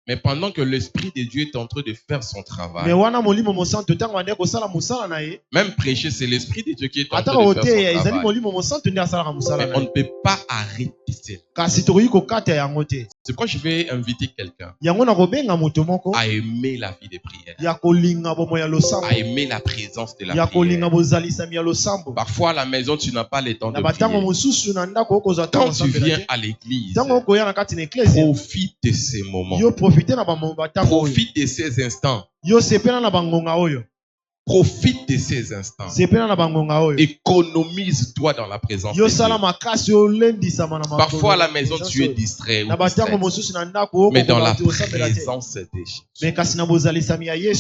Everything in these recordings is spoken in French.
Mais pendant que l'Esprit de Dieu est en train de faire son travail, même prêcher, c'est l'Esprit de Dieu qui est en train de faire son travail. Mais on ne peut pas arrêter cela. C'est pourquoi je vais inviter quelqu'un à aimer la vie de prière, à aimer la présence de la prière. Parfois à la maison, tu n'as pas le temps de prier. Quand tu viens à l'église, profite de ces moments. Profite de ces instants. Profite de ces instants. Économise-toi dans la présence de Dieu. Parfois à la maison, tu es distrait ou distraite. Mais dans la présence de Jésus,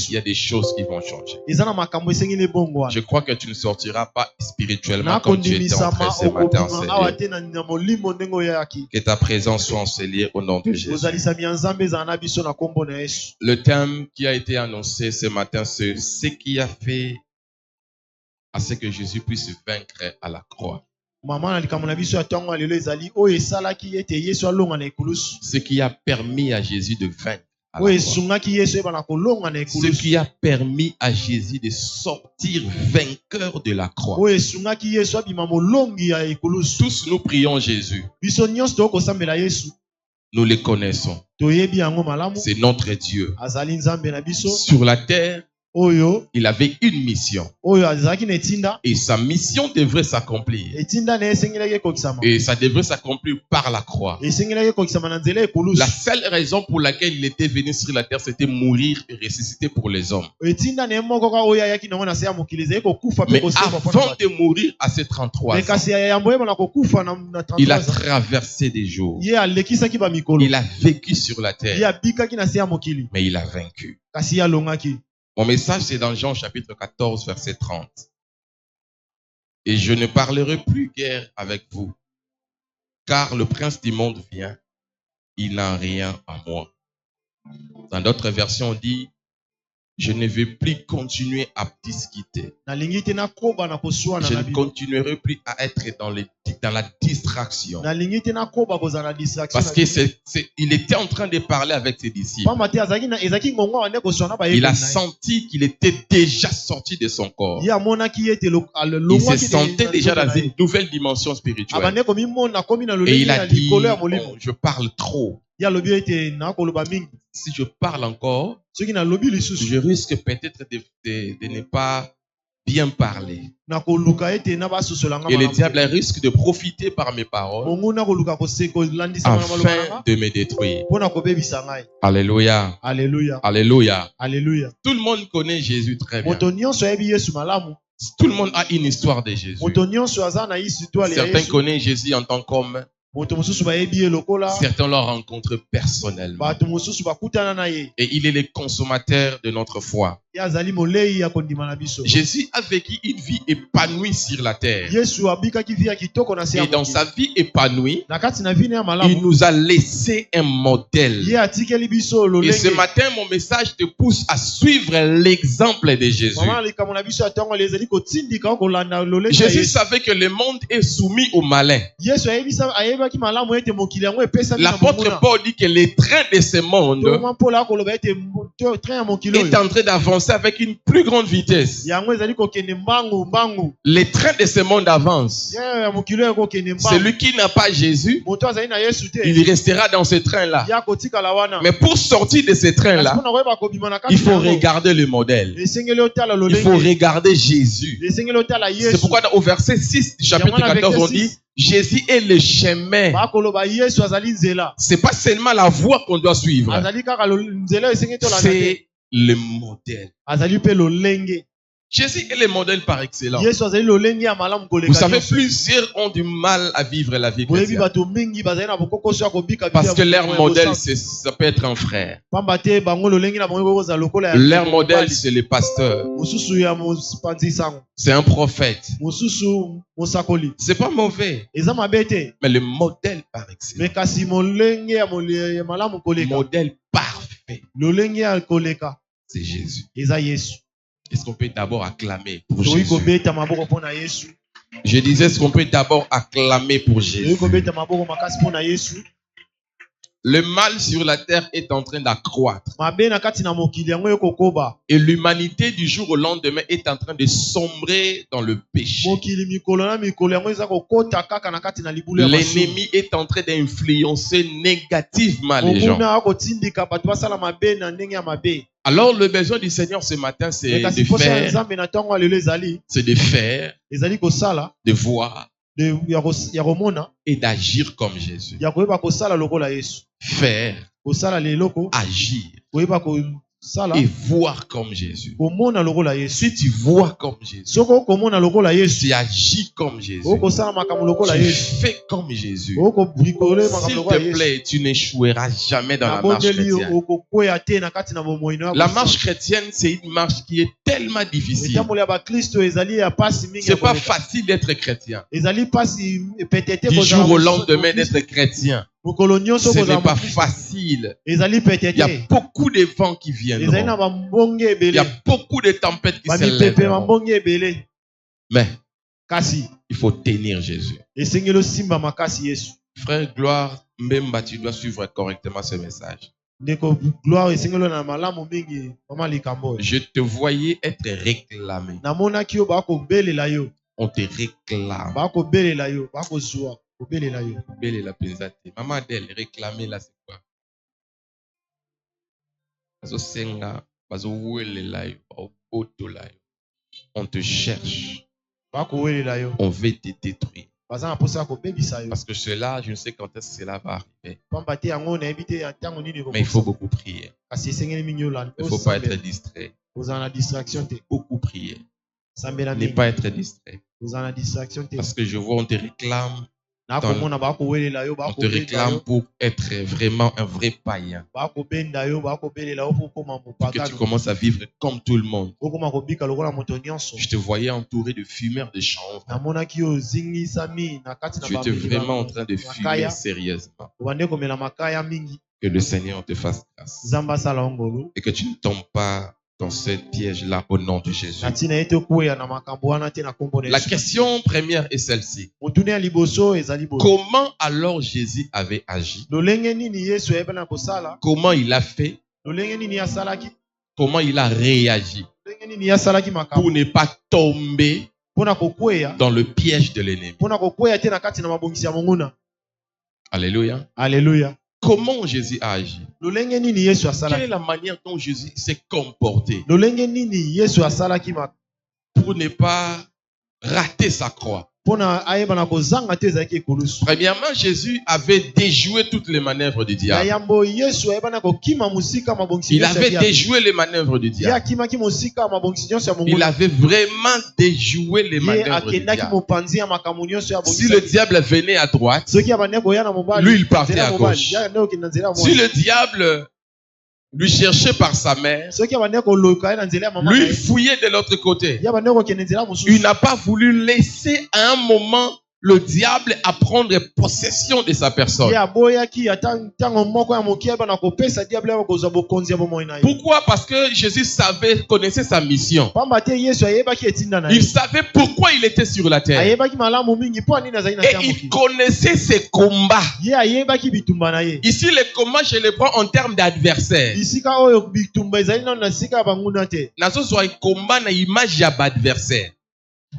il y a des choses qui vont changer. Je crois que tu ne sortiras pas spirituellement comme tu étais entré ce matin enseigné. Que ta présence soit enseigée au nom de Jésus. Le thème qui a été annoncé ce matin, c'est ce qui a fait à ce que Jésus puisse vaincre à la croix. Ce qui a permis à Jésus de vaincre à la croix. Ce qui a permis à Jésus de sortir vainqueur de la croix. Tous nous prions Jésus. Nous le connaissons. C'est notre Dieu. Sur la terre, il avait une mission. Et sa mission devrait s'accomplir. Et ça devrait s'accomplir par la croix. La seule raison pour laquelle il était venu sur la terre, c'était mourir et ressusciter pour les hommes. Mais avant de mourir à ses 33 ans, il a traversé des jours. Il a vécu sur la terre. Mais il a vaincu. Mon message, c'est dans Jean chapitre 14, verset 30. Et je ne parlerai plus guère avec vous, car le prince du monde vient, il n'a rien à moi. Dans d'autres versions, on dit, je ne vais plus continuer à discuter. Je ne continuerai plus à être dans la distraction. Parce qu'il était en train de parler avec ses disciples. Il a senti qu'il était déjà sorti de son corps. Il se sentait déjà dans une nouvelle dimension spirituelle. Et il a dit, oh, je parle trop. Si je parle encore, je risque peut-être de ne pas bien parler. Et le diable risque de profiter par mes paroles afin de me détruire. Alléluia. Alléluia. Alléluia. Alléluia. Tout le monde connaît Jésus très bien. Tout le monde a une histoire de Jésus. Certains connaissent Jésus en tant qu'homme. Certains l'ont rencontré personnellement. Et il est le consommateur de notre foi. Jésus a vécu une vie épanouie sur la terre. Et dans sa vie épanouie, il nous a laissé un modèle. Et ce matin, mon message te pousse à suivre l'exemple de Jésus. Jésus savait que le monde est soumis au malin. L'apôtre Paul dit que le train de ce monde est en train d'avancer avec une plus grande vitesse. Le train de ce monde avance. Celui qui n'a pas Jésus, il restera dans ce train-là. Mais pour sortir de ce train-là, il faut regarder le modèle. Il faut regarder Jésus. C'est pourquoi au verset 6 du chapitre 14, on dit Jésus est le chemin. C'est pas seulement la voie qu'on doit suivre. C'est le modèle. Jésus est le modèle par excellence. Vous savez, plusieurs ont du mal à vivre la vie chrétienne. Parce que leur modèle, ça peut être un frère. Leur modèle, c'est le pasteur. C'est un prophète. C'est pas mauvais. Mais le modèle par excellence. Le modèle parfait. C'est Jésus. Est-ce qu'on peut d'abord acclamer pour Jésus? Je disais, est-ce qu'on peut d'abord acclamer pour Jésus? Le mal sur la terre est en train d'accroître. Et l'humanité du jour au lendemain est en train de sombrer dans le péché. L'ennemi est en train d'influencer négativement les gens. Alors le besoin du Seigneur ce matin, c'est de faire, de voir et d'agir comme Jésus. Faire, agir et voir comme Jésus. Si tu vois comme Jésus, tu agis comme Jésus, tu fais comme Jésus, s'il te plaît, tu n'échoueras jamais dans la marche chrétienne. La marche chrétienne, c'est une marche qui est tellement difficile. C'est pas facile d'être chrétien. Du jour au lendemain d'être chrétien, ce n'est pas facile. Il y a beaucoup de vents qui viendront. Il y a beaucoup de tempêtes qui s'élèveront. Mais il faut tenir Jésus. Frère Gloire Mbemba, tu dois suivre correctement ce message. Je te voyais être réclamé. On te réclame. Maman Adèle, réclamer là, c'est quoi? On te cherche. On veut te détruire. Parce que cela, je ne sais quand est-ce que cela va arriver. Mais il faut beaucoup prier. Il ne faut pas être distrait. Beaucoup prier. Ne pas être distrait. Parce que je vois, on te réclame. On te réclame pour être vraiment un vrai païen. Pour que tu commences à vivre comme tout le monde. Je te voyais entouré de fumeurs de chanvre. Tu étais vraiment en train de fumer sérieusement. Que le Seigneur te fasse grâce. Et que tu ne tombes pas dans ce piège-là au nom de Jésus. La question première est celle-ci. Comment alors Jésus avait agi? Comment il a fait? Comment il a réagi pour ne pas tomber dans le piège de l'ennemi? Alléluia. Alléluia. Comment Jésus a agi? Quelle est la manière dont Jésus s'est comporté pour ne pas rater sa croix? Premièrement, Jésus avait déjoué toutes les manœuvres du diable. Il avait déjoué les manœuvres du diable. Il avait vraiment déjoué les manœuvres du diable. Si le diable venait à droite, lui il partait à gauche. Si le diable lui cherchait par sa mère, lui il fouillait de l'autre côté. Il n'a pas voulu laisser à un moment le diable à prendre possession de sa personne. Pourquoi? Parce que Jésus connaissait sa mission. Il savait pourquoi il était sur la terre. Et il connaissait ses combats. Ici, les combats, je les prends en termes d'adversaire.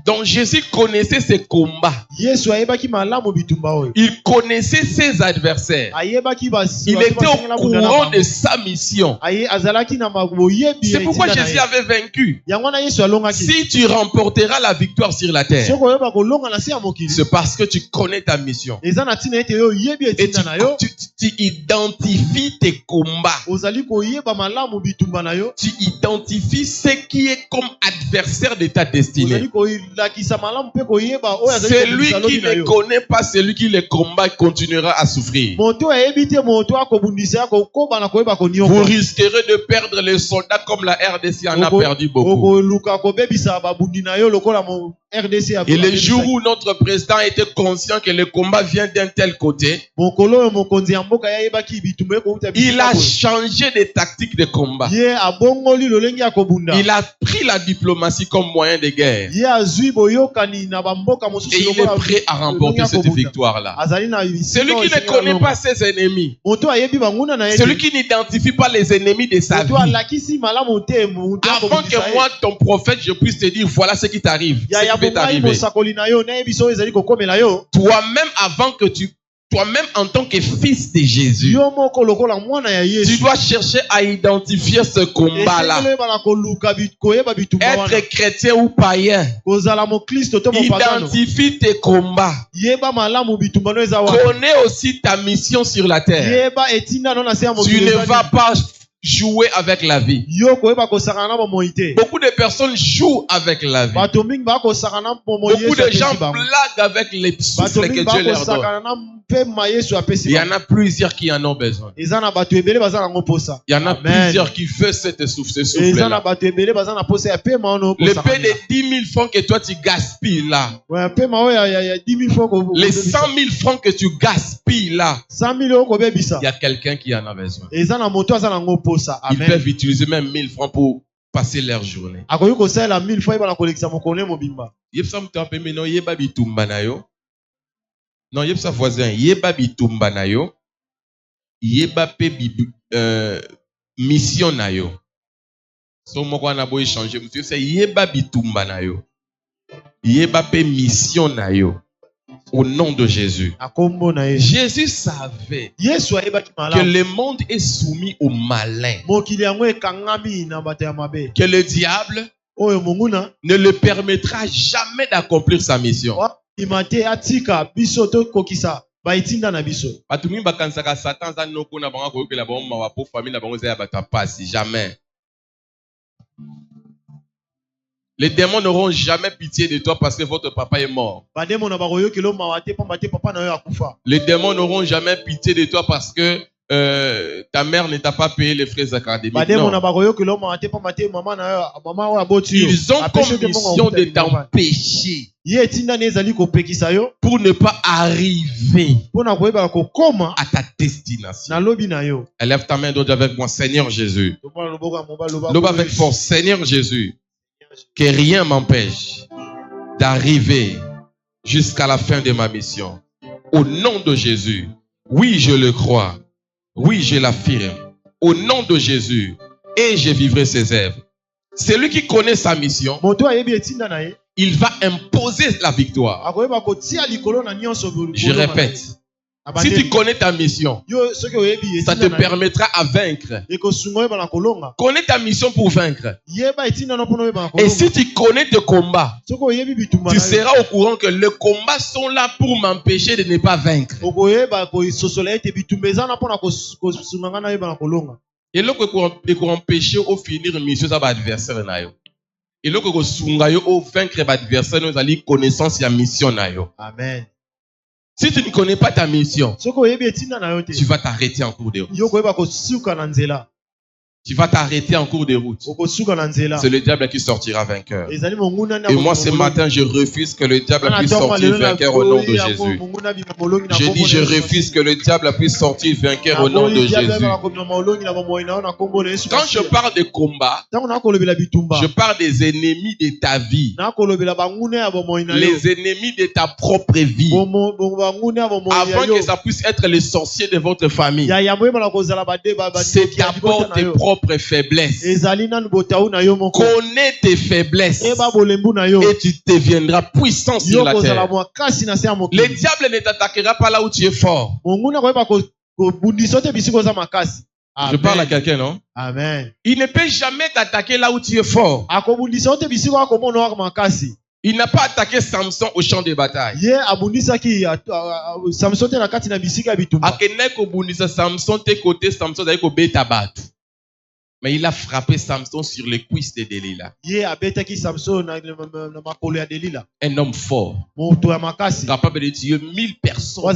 Donc Jésus connaissait ses combats. Il connaissait ses adversaires. Il était au courant de sa mission. C'est pourquoi Jésus avait vaincu. Si tu remporteras la victoire sur la terre, c'est parce que tu connais ta mission. Et tu identifies tes combats. Tu identifies ce qui est comme adversaire de ta destinée. Celui qui ne connaît pas celui qui le combat continuera à souffrir. Vous risquerez de perdre les soldats comme la RDC en a perdu beaucoup. Et le jour où notre président était conscient que le combat vient d'un tel côté, il a changé de tactique de combat. Il a pris la diplomatie comme moyen de guerre. Et il est prêt à remporter cette victoire-là. Celui qui ne connaît pas ses ennemis, celui qui n'identifie pas les ennemis de sa vie, avant que moi, ton prophète, je puisse te dire, voilà ce qui t'arrive. Toi-même, toi-même en tant que fils de Jésus, tu dois chercher à identifier ce combat-là. Être chrétien ou païen, identifie tes combats. Connais aussi ta mission sur la terre. Tu ne vas pas jouer avec la vie. Beaucoup de personnes jouent avec la vie. Beaucoup de gens blaguent avec les souffles que Dieu leur donne. Il y en a plusieurs qui en ont besoin. Il y en a plusieurs qui veulent ce souffle-là. Le paix de 10 000 francs que toi tu gaspilles là. Les 100 000 francs que tu gaspilles là. Il y a quelqu'un qui en a besoin. Ils peuvent utiliser même 1000 francs pour passer leur journée. Non, yeba voisin, yeba bitumba na yo, yeba pe mission na yo. So moko na boy changer, monsieur c'est yeba bitumba na yo. Yeba pe mission na yo. Au nom de Jésus. Jésus savait que le monde est soumis au malin. Que le diable ne le permettra jamais d'accomplir sa mission. Jamais. Les démons n'auront jamais pitié de toi parce que votre papa est mort. Les démons n'auront jamais pitié de toi parce que ta mère ne t'a pas payé les frais académiques. Non. Ils ont comme mission de t'empêcher pour ne pas arriver à ta destination. Élève ta main droite avec moi, Seigneur Jésus. Lobe avec force, Seigneur Jésus. Que rien m'empêche d'arriver jusqu'à la fin de ma mission. Au nom de Jésus. Oui, je le crois. Oui, je l'affirme. Au nom de Jésus. Et je vivrai ses œuvres. Celui qui connaît sa mission, il va imposer la victoire. Je répète. Si tu connais ta mission, ça te permettra à vaincre. Connais ta mission pour vaincre. Et si tu connais tes combats, tu seras au courant que les combats sont là pour m'empêcher de ne pas vaincre. Et là, pour empêcher au finir une mission, ça va adversaire. Et là, pour vaincre l'adversaire, nous allons connaissance de la mission. Amen. Si tu ne connais pas ta mission, tu vas t'arrêter en cours de route. Tu vas t'arrêter en cours de route. C'est le diable qui sortira vainqueur. Et moi, ce matin, je refuse que le diable puisse sortir vainqueur au nom de Jésus. Je dis, je refuse que le diable puisse sortir vainqueur au nom de Jésus. Quand je parle de combat, je parle des ennemis de ta vie. Les ennemis de ta propre vie. Avant que ça puisse être les sorciers de votre famille. C'est d'abord tes propres faiblesses. Connais tes faiblesses et tu deviendras puissant sur la terre. Le diable ne t'attaquera pas là où tu es fort. Je parle à quelqu'un, non? Amen. Il ne peut jamais t'attaquer là où tu es fort. Il n'a pas attaqué Samson au champ de bataille. Mais il a frappé Samson sur les cuisses de Delilah. Un homme fort. Capable de tuer 1000 personnes.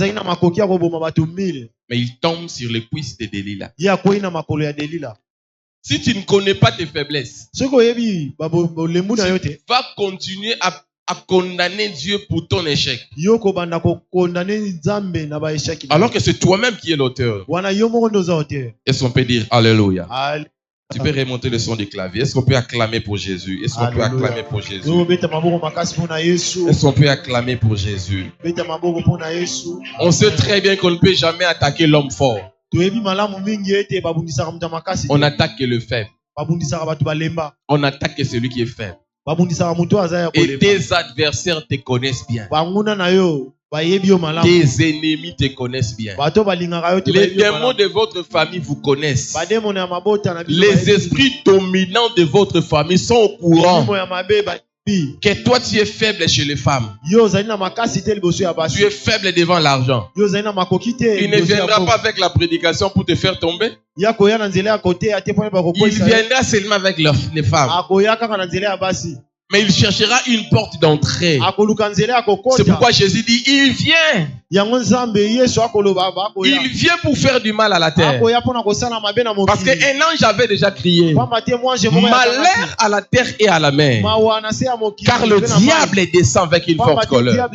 Mais il tombe sur les cuisses de Delilah. Si tu ne connais pas tes faiblesses, tu vas continuer à à condamner Dieu pour ton échec. Alors que c'est toi-même qui es l'auteur. Est-ce qu'on peut dire Alléluia? Tu peux remonter le son du clavier. Est-ce qu'on peut acclamer pour Jésus? Est-ce qu'on peut acclamer pour Jésus? Est-ce qu'on peut acclamer pour Jésus? On sait très bien qu'on ne peut jamais attaquer l'homme fort. On attaque le faible. On attaque celui qui est faible. Et tes adversaires te connaissent bien. Tes ennemis te connaissent bien. Les démons de votre famille vous connaissent. Les esprits dominants de votre famille sont au courant que toi tu es faible chez les femmes. Tu es faible devant l'argent. Il ne viendra pas avec la prédication pour te faire tomber. Il viendra seulement avec les femmes. Mais il cherchera une porte d'entrée. C'est pourquoi Jésus dit, il vient. Il vient pour faire du mal à la terre. Parce qu'un ange avait déjà crié, malheur à la terre et à la mer. Car le diable descend avec une forte colère.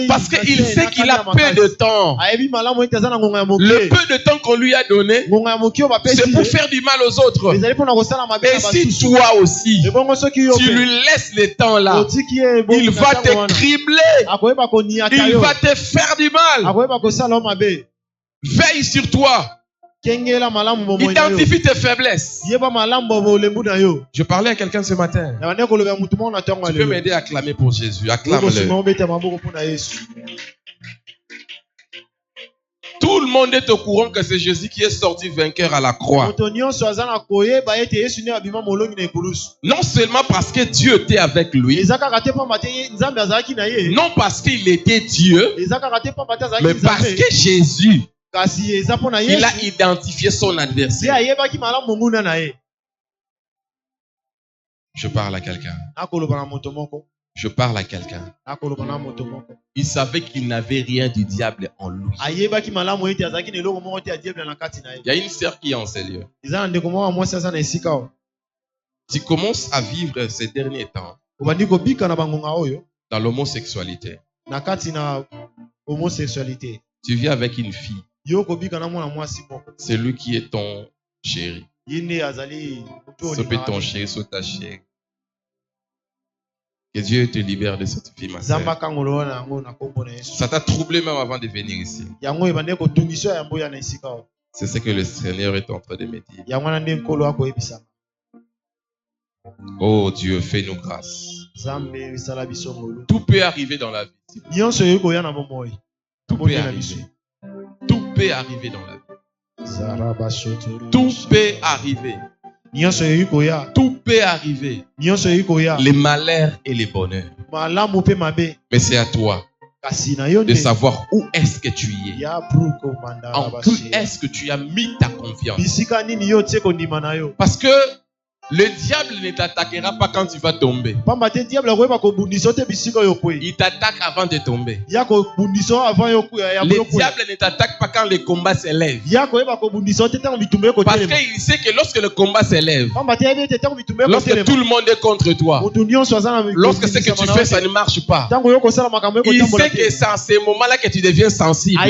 Parce qu'il sait qu'il a peu de temps. Le peu de temps qu'on lui a donné, c'est pour faire du mal aux autres. Et si toi aussi, tu lui laisses le temps là, il va te cribler. Il va te faire du mal. Veille sur toi. Identifie tes faiblesses. Je parlais à quelqu'un ce matin. Tu peux m'aider à acclamer pour Jésus. Acclame-le. Tout le monde est au courant que c'est Jésus qui est sorti vainqueur à la croix. Non seulement parce que Dieu était avec lui, non parce qu'il était Dieu, mais parce que Jésus, il a identifié son adversaire. Je parle à quelqu'un. Je parle à quelqu'un. Il savait qu'il n'avait rien du diable en lui. Il y a une sœur qui est en ces lieux. Tu commences à vivre ces derniers temps dans l'homosexualité. Tu vis avec une fille. C'est lui qui est ton chéri. Ce peut ton chéri, soit ta chérie. Que Dieu te libère de cette fille, ma sœur. Ça t'a troublé même avant de venir ici. C'est ce que le Seigneur est en train de me dire. Oh Dieu, fais-nous grâce. Tout peut arriver dans la vie. Tout peut arriver. Tout peut arriver dans la vie. Tout peut arriver. Tout peut arriver. Les malheurs et les bonheurs. Mais c'est à toi de savoir où est-ce que tu y es. En qui est-ce que tu as mis ta confiance. Parce que le diable ne t'attaquera pas quand tu vas tomber. Il t'attaque avant de tomber. Le diable ne t'attaque pas quand le combat s'élève. Parce qu'il sait que lorsque le combat s'élève, lorsque tout le monde est contre toi, lorsque ce que tu fais, ça ne marche pas, il sait que c'est à ce moment-là que tu deviens sensible.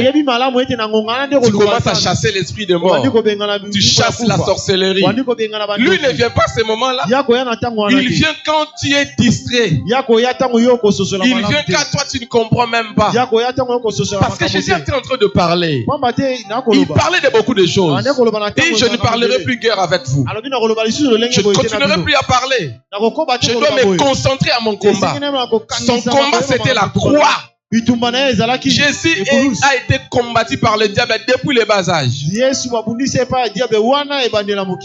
Tu commences à chasser l'esprit de mort. Tu chasses la sorcellerie. Lui ne vient pas à ce moment-là. Il vient quand tu es distrait. Il vient quand toi tu ne comprends même pas. Parce que Jésus était en train de parler. Il parlait de beaucoup de choses. Et je ne parlerai plus guère avec vous. Je ne continuerai plus à parler. Je dois me concentrer à mon combat. Son combat, c'était la croix. Jésus a été combattu par le diable depuis le bas âge.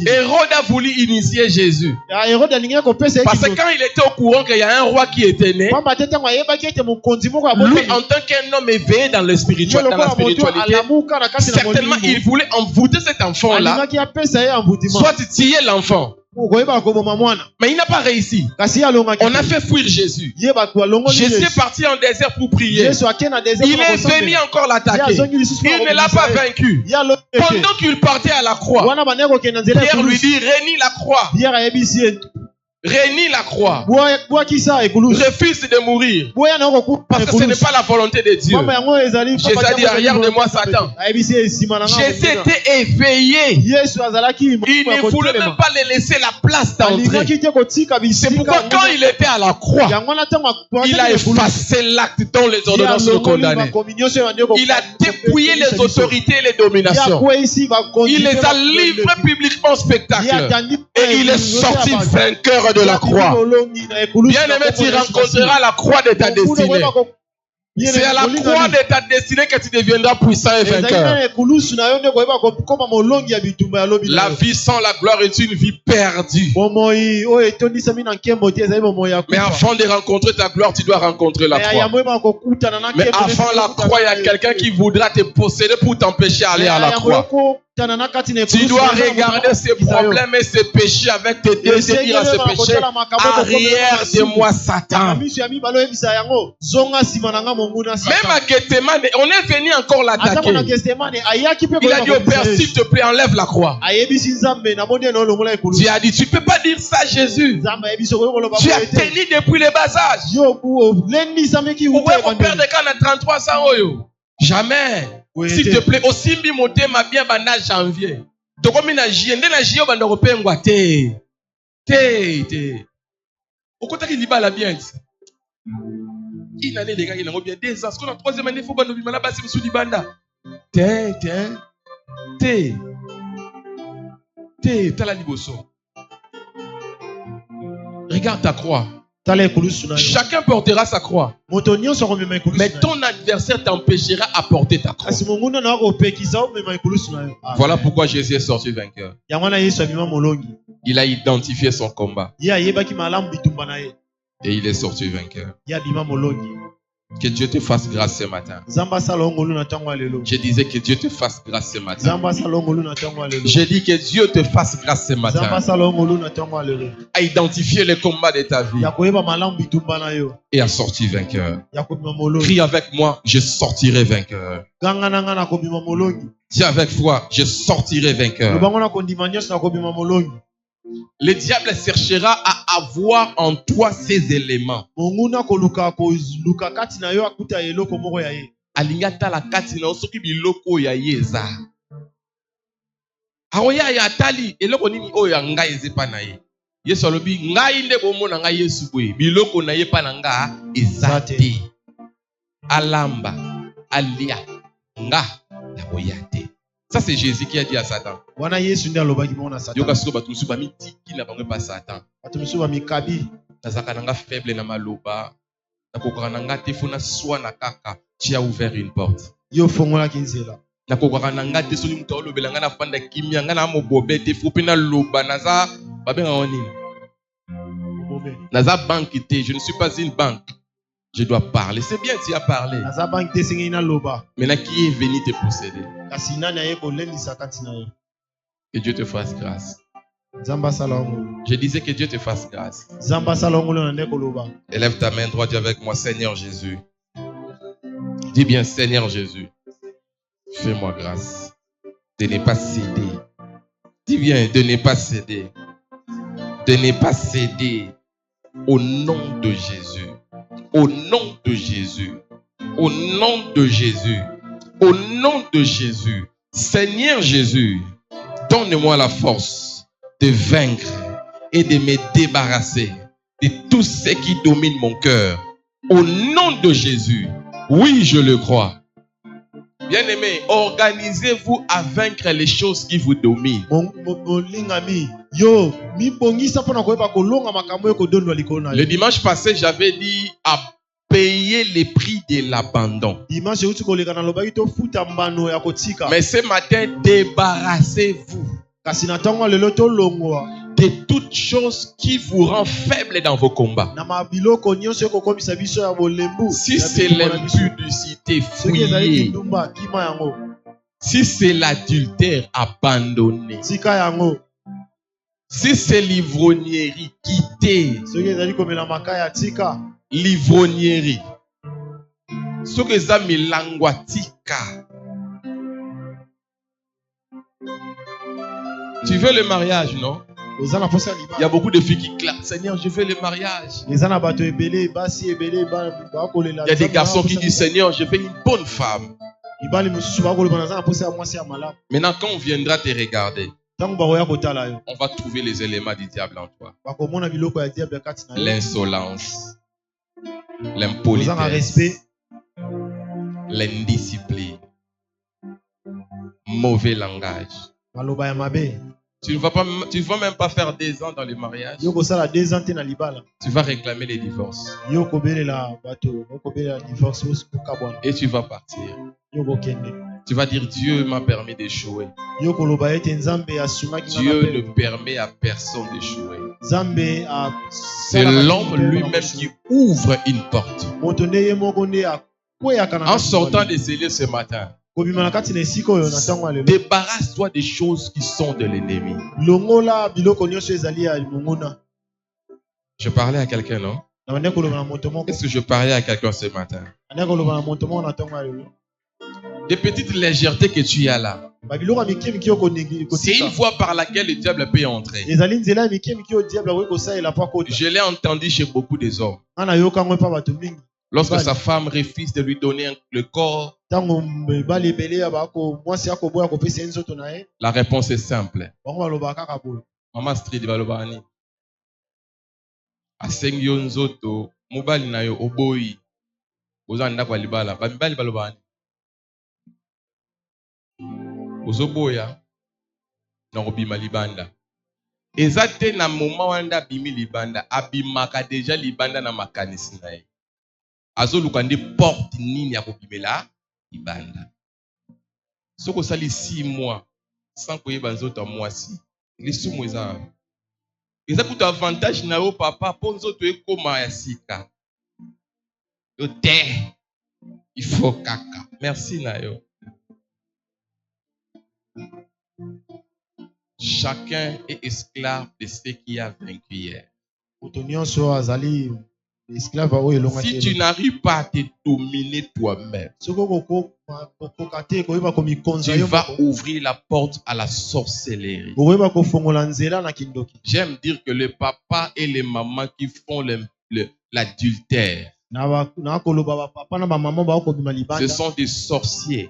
Hérode a voulu initier Jésus. Parce que quand il était au courant qu'il y a un roi qui était né, lui en tant qu'un homme éveillé dans la spiritualité, certainement il voulait envoûter cet enfant-là, soit tuer l'enfant. Mais il n'a pas réussi. On a fait fuir Jésus. Jésus est parti en désert pour prier. Il est venu encore l'attaquer. Il ne l'a pas vaincu. Pendant qu'il partait à la croix, Pierre lui dit, renie la croix. renie la croix, refuse de mourir, parce que ce n'est pas la volonté de Dieu. Jésus a dit, arrière de moi Satan. Jésus était éveillé. Il ne voulait même pas les laisser la place d'entrer. C'est pourquoi quand il était à la croix, il a effacé l'acte dont les ordonnances le condamnaient. Il a dépouillé les autorités et les dominations. Il les a livrés publiquement au spectacle. Et il est sorti vainqueur de la croix. Bien-aimé, tu rencontreras la croix de ta destinée. C'est à la croix de ta destinée que tu deviendras puissant et vainqueur. La vie sans la gloire est une vie perdue. Mais avant de rencontrer ta gloire, tu dois rencontrer la croix. Mais avant la croix, il y a quelqu'un qui voudra te posséder pour t'empêcher d'aller à la croix. Tu dois regarder ces problèmes et ces péchés avec tes deux et dire à ces péchés, arrière de moi Satan. Même à Gethsemane, on est venu encore l'attaquer. Il a dit au Père, s'il te plaît, enlève la croix. Tu as dit, tu ne peux pas dire ça Jésus. Tu as tenu depuis le bas âge. Pourquoi mon père de quand a 33 ans? Jamais. S'il te plaît, aussi bimote ma bien bana janvier. Tokomi na jiende na jio banda kopengwa te. Okota ki libala bien. Une année de gars qui n'a bien 2 ans. Parce qu'on a 3e année faut bando bimana basi msou libanda. Tala liboso. Regarde ta croix. Chacun portera sa croix. Mais ton adversaire t'empêchera à porter ta croix. Voilà pourquoi Jésus est sorti vainqueur. Il a identifié son combat. Et il est sorti vainqueur. Que Dieu te fasse grâce ce matin. Je disais que Dieu te fasse grâce ce matin. Je dis que Dieu te fasse grâce ce matin. À identifier le combat de ta vie. Et à sortir vainqueur. Crie avec moi, je sortirai vainqueur. Dis avec foi, je sortirai vainqueur. Le diable cherchera à avoir en toi ces éléments. Alingata la katina osoki biloko ya yeza. Aoya ya tali eloko nini oyo ngai ezepa na ye. Yesu alobi ngai nde bomona ngai Yesu boye biloko na ye pa na nga ezate. Alamba alia nga ya boyate. Ça c'est Jésus qui a dit à Satan. Yoka siko batu musu ba mitiki na bango pa Satan. Batu musu ba mikabi. Nazaka nanga faible na maloba. Na kokora nanga te fona swa na kaka. Tu as ouvert une porte. Yo fongola kinzela. Na kokora nanga te soli muto olobela nga na fanda kimia nga na mobobe te fu pe na loba naza babenga oni. Naza banque te, je ne suis pas une banque. Je dois parler. C'est bien, tu as parlé. Maintenant, qui est venu te posséder? Que Dieu te fasse grâce. Je disais que Dieu te fasse grâce. Élève ta main droite avec moi, Seigneur Jésus. Dis bien, Seigneur Jésus, fais-moi grâce de ne pas céder. Dis bien, de ne pas céder. De ne pas céder au nom de Jésus. Au nom de Jésus, au nom de Jésus, au nom de Jésus, Seigneur Jésus, donne-moi la force de vaincre et de me débarrasser de tout ce qui domine mon cœur. Au nom de Jésus, oui, je le crois. Bien-aimés, organisez-vous à vaincre les choses qui vous dominent. Le dimanche passé, j'avais dit à payer les prix de l'abandon. Mais ce matin, débarrassez-vous de toutes choses qui vous rendent faible dans vos combats. Si c'est l'impudicité, fuyez. Si c'est l'adultère, abandonnez. Si c'est l'ivrognerie, quittez. L'ivrognerie. Ce que ça milangwatika. Tu veux le mariage, non? Il y a beaucoup de filles qui clament. Seigneur, je fais le mariage. Il y a des garçons qui disent, Seigneur, je fais une bonne femme. Maintenant, quand on viendra te regarder, on va trouver les éléments du diable en toi. L'insolence, l'impolitesse, l'indiscipline, mauvais langage. Tu ne vas même pas faire 2 ans dans le mariage. Tu vas réclamer les divorces. Et tu vas partir. Tu vas dire, Dieu m'a permis d'échouer. Dieu ne permet à personne d'échouer. C'est l'homme lui-même qui ouvre une porte. En sortant des lieux ce matin, débarrasse-toi des choses qui sont de l'ennemi. Je parlais à quelqu'un, non? Est-ce que je parlais à quelqu'un ce matin? Des petites légèretés que tu as là, c'est une voie par laquelle le diable peut entrer. Je l'ai entendu chez beaucoup des hommes. Lorsque sa femme refuse de lui donner le corps, la réponse est simple. Maman Street Balobani. Asengyo nzoto, mobali na yo oboyi. Ozanda kwa libala, bamibali balobani. Ozoboya na obima libanda. Ezate na moma wanda bimi libanda, abimaka deja libanda na makanisi na ye. Azoluka nde porte nini ya kobimela libanda. Soko sali 6 mois sans koyeba nzoto mwasi. Lisumu eza. Eza kutu avantage na yo papa po nzoto ekoma ya sika. Yo te. Il faut kaka. Merci na yo. Chacun est esclave de ce qui a vaincu hier. Si tu n'arrives pas à te dominer toi-même, tu vas ouvrir la porte à la sorcellerie. J'aime dire que les papas et les mamans qui font l'adultère, ce sont des sorciers.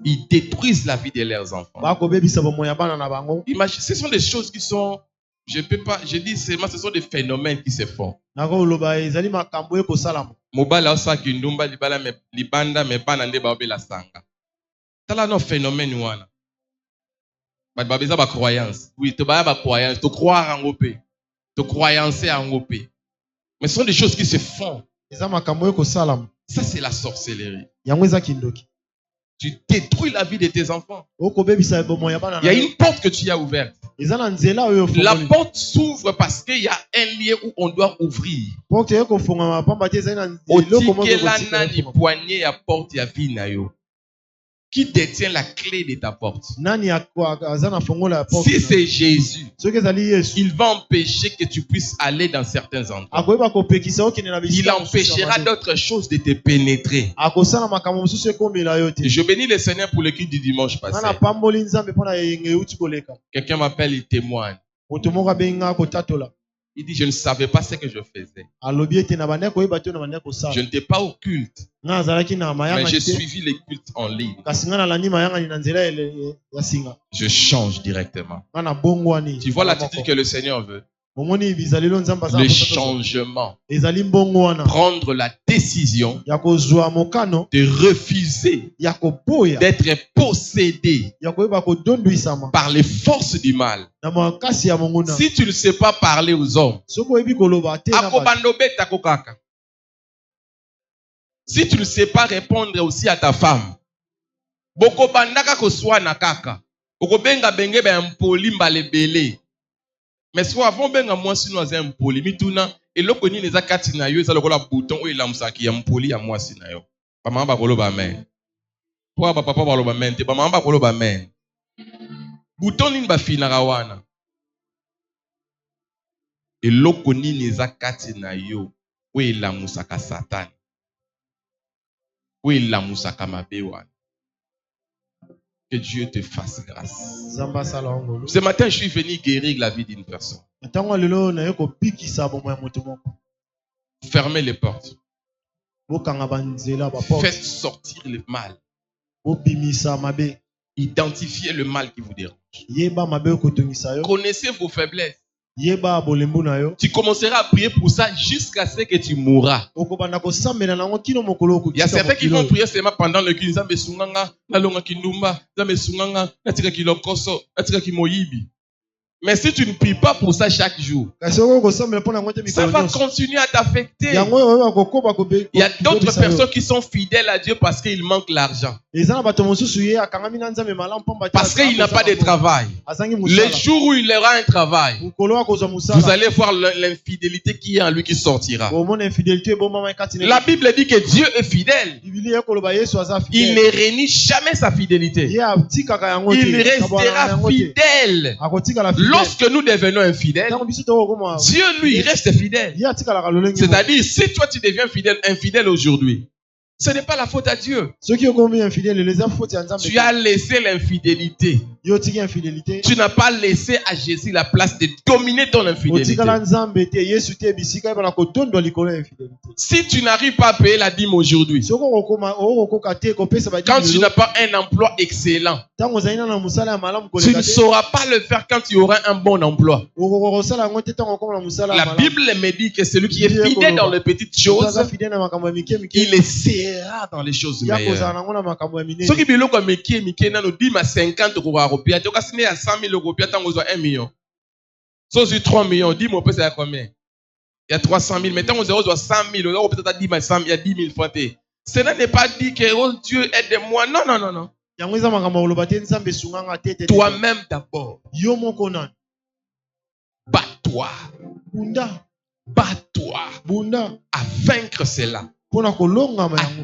Ils détruisent la vie de leurs enfants. Imagine, ce sont des choses qui sont, je dis seulement, ce sont des phénomènes qui se font. Mobala osaki ndumba libanda me bana nde baobela sanga. Tala no phénomène wana. Babeza ba croyance. Oui, to ba croyance, to croire en opé. To croyancer en opé. Mais ce sont des choses qui se font. Ça c'est la sorcellerie. Tu détruis la vie de tes enfants. Il y a une porte que tu as ouverte. La porte s'ouvre parce qu'il y a un lieu où on doit ouvrir. Qui détient la clé de ta porte? Si c'est Jésus, il va empêcher que tu puisses aller dans certains endroits. Il empêchera d'autres choses de te pénétrer. Je bénis le Seigneur pour le culte du dimanche passé. Quelqu'un m'appelle, il témoigne. Il dit, je ne savais pas ce que je faisais. Je n'étais pas au culte. Mais j'ai suivi les cultes en ligne. Je change directement. Tu vois l'attitude que le Seigneur veut. Le changement. Prendre la décision de refuser d'être possédé par les forces du mal. Si tu ne sais pas parler aux hommes, si tu ne sais pas répondre aussi à ta femme, mais soit avant benga moi sino za mpoli mituna eloko nini eza kati na yo eza lokola bouton oyo elamusaki ya mpoli ya mwasi na yo. Ba mama bakoloba amen. Po ba papa baloba amen te ba mama bakoloba amen. Bouton nini ba finaka wana. Eloko nini eza kati na yo oyo elamusaka Satan. Oyo elamusaka mabe wana. Que Dieu te fasse grâce. Ce matin, je suis venu guérir la vie d'une personne. Fermez les portes. Faites sortir le mal. Identifiez le mal qui vous dérange. Connaissez vos faiblesses. Tu commenceras à prier pour ça jusqu'à ce que tu mourras. Il y a certains qui vont prier seulement pendant le culte. Mais si tu ne pries pas pour ça chaque jour, ça va continuer à t'affecter. Il y a d'autres personnes qui sont fidèles à Dieu parce qu'il manque l'argent. Parce qu'il n'a pas de travail. Le jour où il aura un travail, vous allez voir l'infidélité qui est en lui qui sortira. La Bible dit que Dieu est fidèle. Il ne renie jamais sa fidélité. Il restera fidèle. Lorsque nous devenons infidèles, Dieu lui reste fidèle. C'est-à-dire, si toi tu deviens infidèle aujourd'hui, ce n'est pas la faute à Dieu. Tu as laissé l'infidélité. Tu n'as pas laissé à Jésus la place de dominer ton infidélité. Si tu n'arrives pas à payer la dîme aujourd'hui, quand tu n'as pas un emploi excellent, tu ne sauras pas le faire quand tu auras un bon emploi. La Bible me dit que celui qui est fidèle dans les petites choses, il est sera dans les choses meilleures. Ce qui biloko meki na no dima 50 rupiah, tu as signé à 100 000 rupiah, tu as 1 million. So sur 3 millions, dis moi c'est à combien? Il y a 300 000, mais tu as 100 000, peut-être il y a 10 000 francs. Cela n'est pas dit que oh Dieu aide-moi. Non, non, non, non. Toi-même d'abord. Bats-toi. Bats-toi. À vaincre cela. À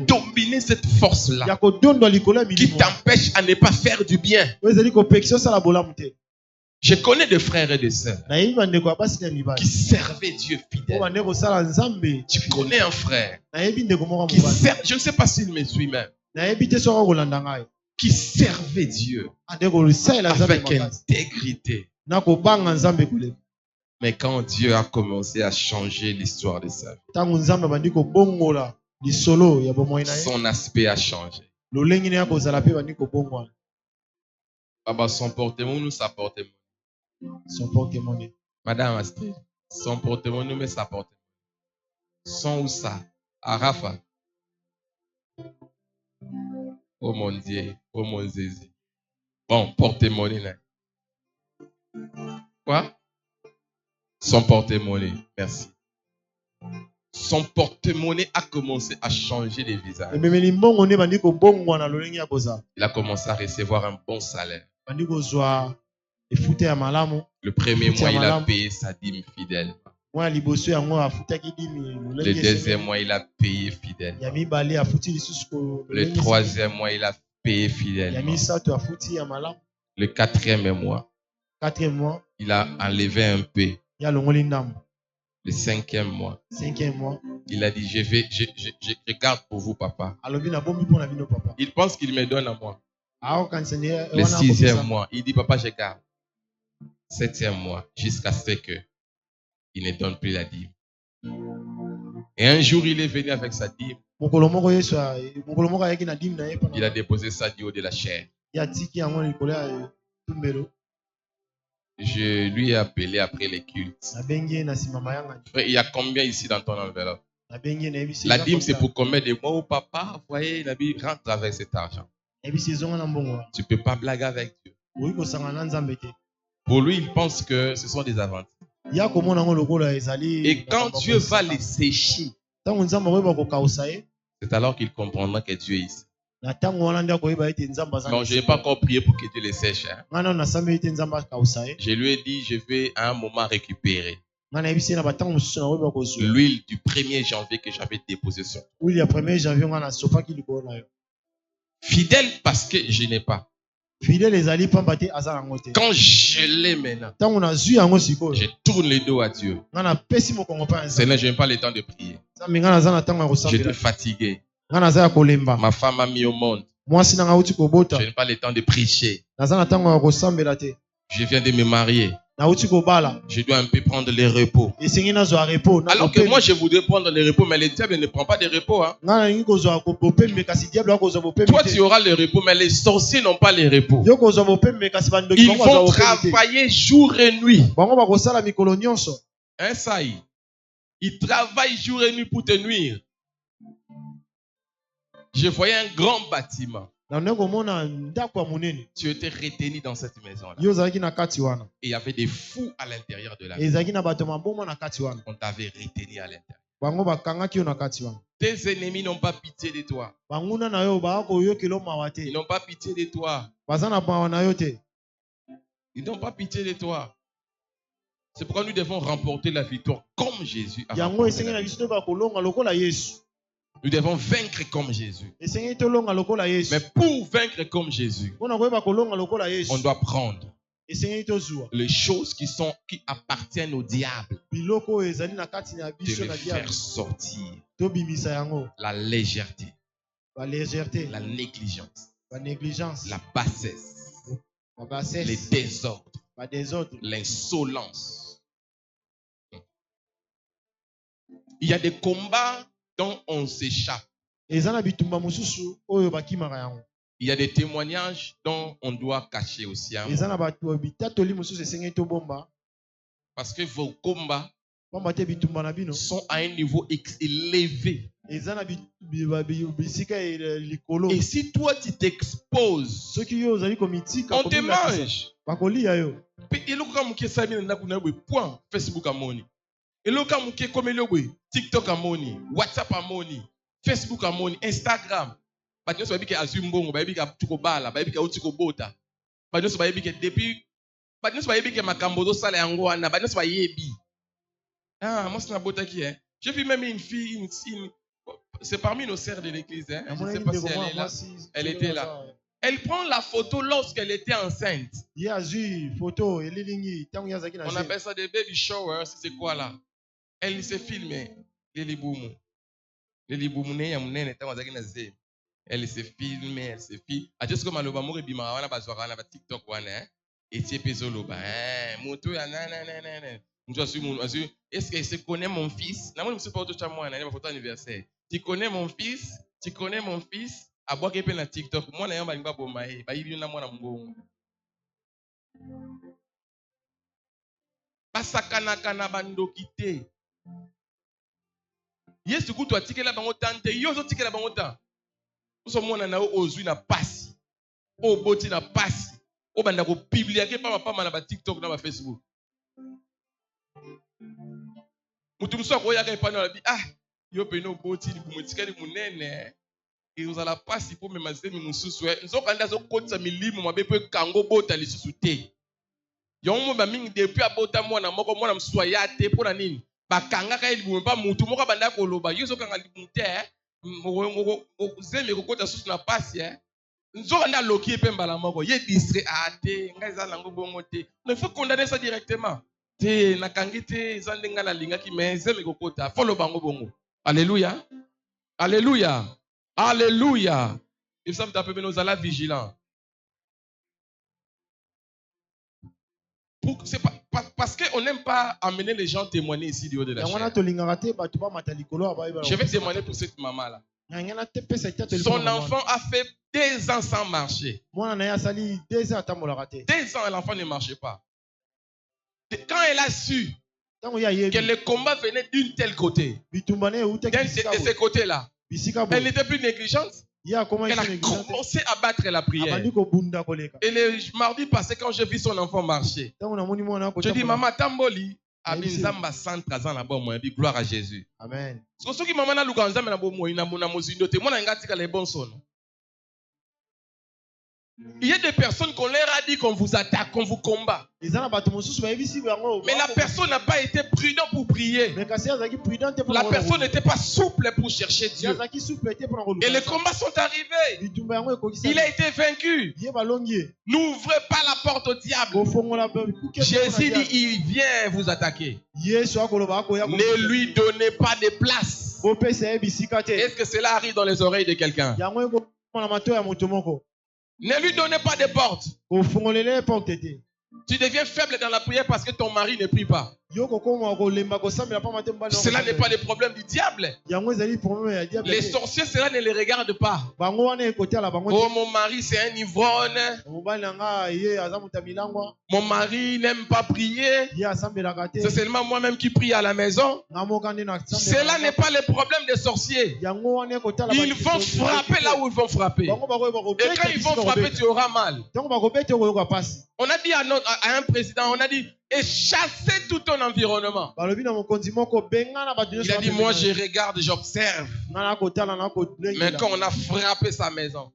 dominer cette force-là qui t'empêche à ne pas faire du bien. Je connais des frères et des sœurs qui servaient Dieu fidèle. Tu connais un frère qui sert, je ne sais pas s'il me suit même, qui servait Dieu avec intégrité. Mais quand Dieu a commencé à changer l'histoire de sa vie, son aspect a changé. Baba, son porte-monnaie nous sa porte-monnaie. Son porte-monnaie. Madame Astrid, son porte-monnaie nous met sa porte-monnaie. Son ou ça? Arafa. Oh mon Dieu, oh mon Zézi. Bon, porte-monnaie là. Quoi? Son porte-monnaie, merci. Son porte-monnaie a commencé à changer de visage. Il a commencé à recevoir un bon salaire. Le premier mois, il a payé sa dîme fidèle. Le deuxième mois, il a payé fidèle. Le troisième mois, il a payé fidèlement. Le quatrième mois, il a enlevé un peu. Le cinquième mois, il a dit, je garde pour vous, papa. Il pense qu'il me donne à moi. Le sixième mois, il dit, papa, je garde. Septième mois, jusqu'à ce qu'il ne donne plus la dîme. Et un jour, il est venu avec sa dîme. Il a déposé ça du haut de la chair. Je lui ai appelé après les cultes. Frère, il y a combien ici dans ton enveloppe? La dîme, c'est pour combien de mois? Oh, papa, voyez, la Bible rentre avec cet argent. Tu ne peux pas blaguer avec Dieu. Pour lui, il pense que ce sont des aventures. Et quand Dieu va les sécher, c'est alors qu'il comprendra que Dieu est ici. Bon, je n'ai pas encore prié pour que Dieu les sèche. Hein. Je lui ai dit, je vais à un moment récupérer l'huile du 1er janvier que j'avais déposée sur toi. Fidèle parce que je n'ai pas. Quand je l'ai maintenant, je tourne le dos à Dieu. Seigneur, je n'ai pas le temps de prier. J'étais fatigué. Ma femme m'a mis au monde. Je n'ai pas le temps de prêcher. Je viens de me marier. Je dois un peu prendre les repos. Alors que moi, je voudrais prendre les repos, mais le diable ne prend pas de repos. Hein. Toi, tu auras le repos, mais les sorciers n'ont pas les repos. Ils vont travailler jour et nuit. Hein, ça y est. Ils travaillent jour et nuit pour te nuire. Je voyais un grand bâtiment. Tu étais retenu dans cette maison-là. Et il y avait des fous à l'intérieur de la maison. On t'avait retenu à l'intérieur. Tes ennemis n'ont pas pitié de toi. Ils n'ont pas pitié de toi. Ils n'ont pas pitié de toi. C'est pourquoi nous devons remporter la victoire comme Jésus a remporté la victoire. Nous devons vaincre comme Jésus. Mais pour vaincre comme Jésus, on doit prendre les choses qui appartiennent au diable, de les faire sortir. La légèreté, la négligence, la bassesse, les désordres, l'insolence. Il y a des combats dont on s'échappe. Il y a des témoignages dont on doit cacher aussi. Parce que vos combats sont à un niveau élevé. Et si toi tu t'exposes, on te mange. Facebook amoni. Eloka muke komelobwe TikTok amoni, WhatsApp amoni, Facebook amoni, Instagram. Badnyo so babike azumbongo, babike tukobala, babike utikobota. Badnyo so babike depuis badnyo so babike makambo do sala yango wana, badnyo so bayebi. Ah, moi c'est na bota qui hein. J'ai vu même une fille c'est parmi nos sœurs de l'église hein. Je ne sais pas si elle est là. Elle était là. Elle prend la photo lorsqu'elle était enceinte. On appelle ça des baby showers, c'est quoi là? Elle s'est filmée. Elle s'est filmée, elle s'est filmée. Juste comme elle va TikTok et tu es est-ce qu'elle se connaît mon fils? Tu connais mon fils? Tu connais mon fils? À boire quelqu'un na TikTok. Moi na yamba ngba bomae. Ba yili na mwana mbongo. Basakana kana bandokite. Yesu kutu atikela bango tante. Yozo tikela bango ta. Oso mwana na ozwi na pasi. O boti na pasi. O banda ko biblia ke papa na ba TikTok na ba Facebook. Mutu mso ko yaka epana la bi yo peno boti ni bumutikali munene. Et vous allez pas si pour me manger mi mususu nous sommes quand zo kotsa milimo mabe pe kango bota lisusu te yongo ba mingi depuis abota mwana moko mwana mswaya te pona nini bakanga ka libumu pa mutu moko banda koloba yeso kanga libumu te zeme kokota susu na pasi nzo kanda loki pe mbala moko ye distrait te ngai za lango bongo te il faut condamner ça directement te nakangi te zandenga na linga ki mais zeme kokota follow bango bongo. Alléluia, alléluia. Alléluia. Il semble que nous allons vigilants. C'est pas parce qu'on n'aime pas amener les gens témoigner ici du haut de la chair. Je vais témoigner pour cette maman-là. Son enfant a fait 2 ans sans marcher. 2 ans, l'enfant ne marchait pas. Quand elle a su que le combat venait d'un tel côté, de ce côté-là, elle n'était plus négligente. Elle a commencé à battre la prière. Et le mardi passé, quand j'ai vu son enfant marcher, je dis, maman, tamboli, abinzamba centre azan na bomo, et gloire à Jésus. Amen. Parce que maman na lukanzamba na bomo, ina mona mozindo te, mona ngatika le bon son. Il y a des personnes qu'on leur a dit qu'on vous attaque, qu'on vous combat. Mais la personne n'a pas été prudente pour prier. La personne n'était pas souple pour chercher Dieu. Et les combats sont arrivés. Il a été vaincu. N'ouvrez pas la porte au diable. Jésus dit, il vient vous attaquer. Ne lui donnez pas de place. Est-ce que cela arrive dans les oreilles de quelqu'un? Ne lui donnez pas de porte. Tu deviens faible dans la prière parce que ton mari ne prie pas. Cela n'est pas le problème du diable. Les sorciers, cela ne les regarde pas. Oh, mon mari, c'est un ivrogne. Mon mari n'aime pas prier. C'est seulement moi-même qui prie à la maison. Cela n'est pas le problème des sorciers. Ils vont frapper là où ils vont frapper. Et quand ils vont frapper, tu auras mal. On a dit à un président, on a dit, et chasser tout ton environnement. Il a dit, moi je regarde, j'observe. Mais quand on a frappé sa maison,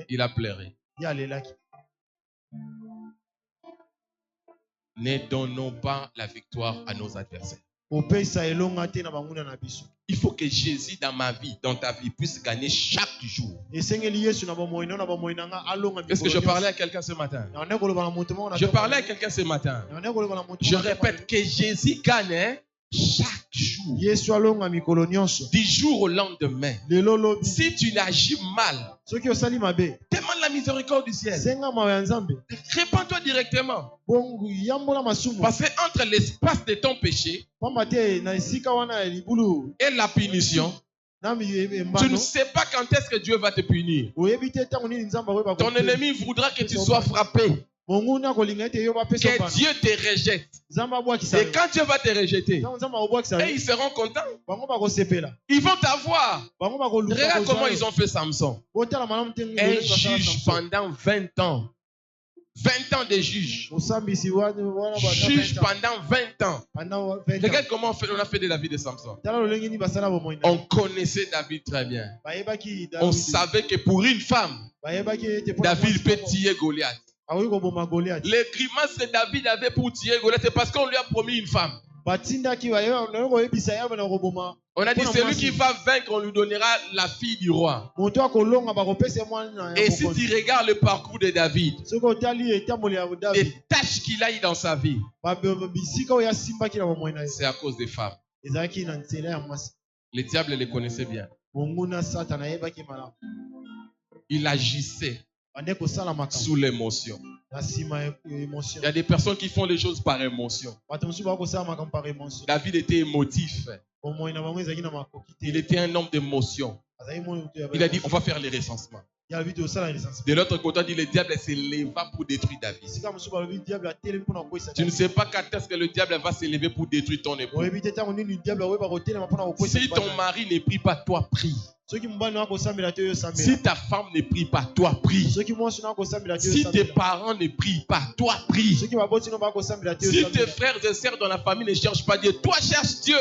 il a pleuré. Ne donnons pas la victoire à nos adversaires. Il faut que Jésus dans ma vie, dans ta vie, puisse gagner chaque jour. Est-ce que je parlais à quelqu'un ce matin? Je parlais à quelqu'un ce matin. Je répète que Jésus gagne chaque jour. Du jour au lendemain. Si tu n'agis mal, demande la miséricorde du ciel. Répands-toi directement. Parce que entre l'espace de ton péché et la punition, tu ne sais pas quand est-ce que Dieu va te punir. Ton ennemi voudra que tu sois frappé. Que Dieu te rejette. Et quand Dieu va te rejeter, et ils seront contents. Ils vont t'avoir. Regarde comment ils ont fait Samson. Un juge pendant 20 ans. 20 ans de juge. Juge pendant 20 ans. Regarde comment on a fait de la vie de Samson. On connaissait David très bien. On savait que pour une femme, David peut tuer Goliath. Les grimaces que David avait pour tuer Goliath, c'est parce qu'on lui a promis une femme. On a dit, celui qui va vaincre, on lui donnera la fille du roi. Et si tu regardes le parcours de David, les tâches qu'il a eues dans sa vie, c'est à cause des femmes. Le diable les connaissait bien. Il agissait sous l'émotion. Il y a des personnes qui font les choses par émotion. David était émotif. Il était un homme d'émotion. Il a dit, on va faire les recensements. De l'autre côté, on dit, le diable s'éleva pour détruire David. Tu ne sais pas quand est-ce que le diable va s'élever pour détruire ton époux. Si ton mari ne prie pas, toi prie. Si ta femme ne prie pas, toi prie. Si tes parents ne prient pas, toi prie. Si tes frères et sœurs dans la famille ne cherchent pas Dieu, toi cherche Dieu.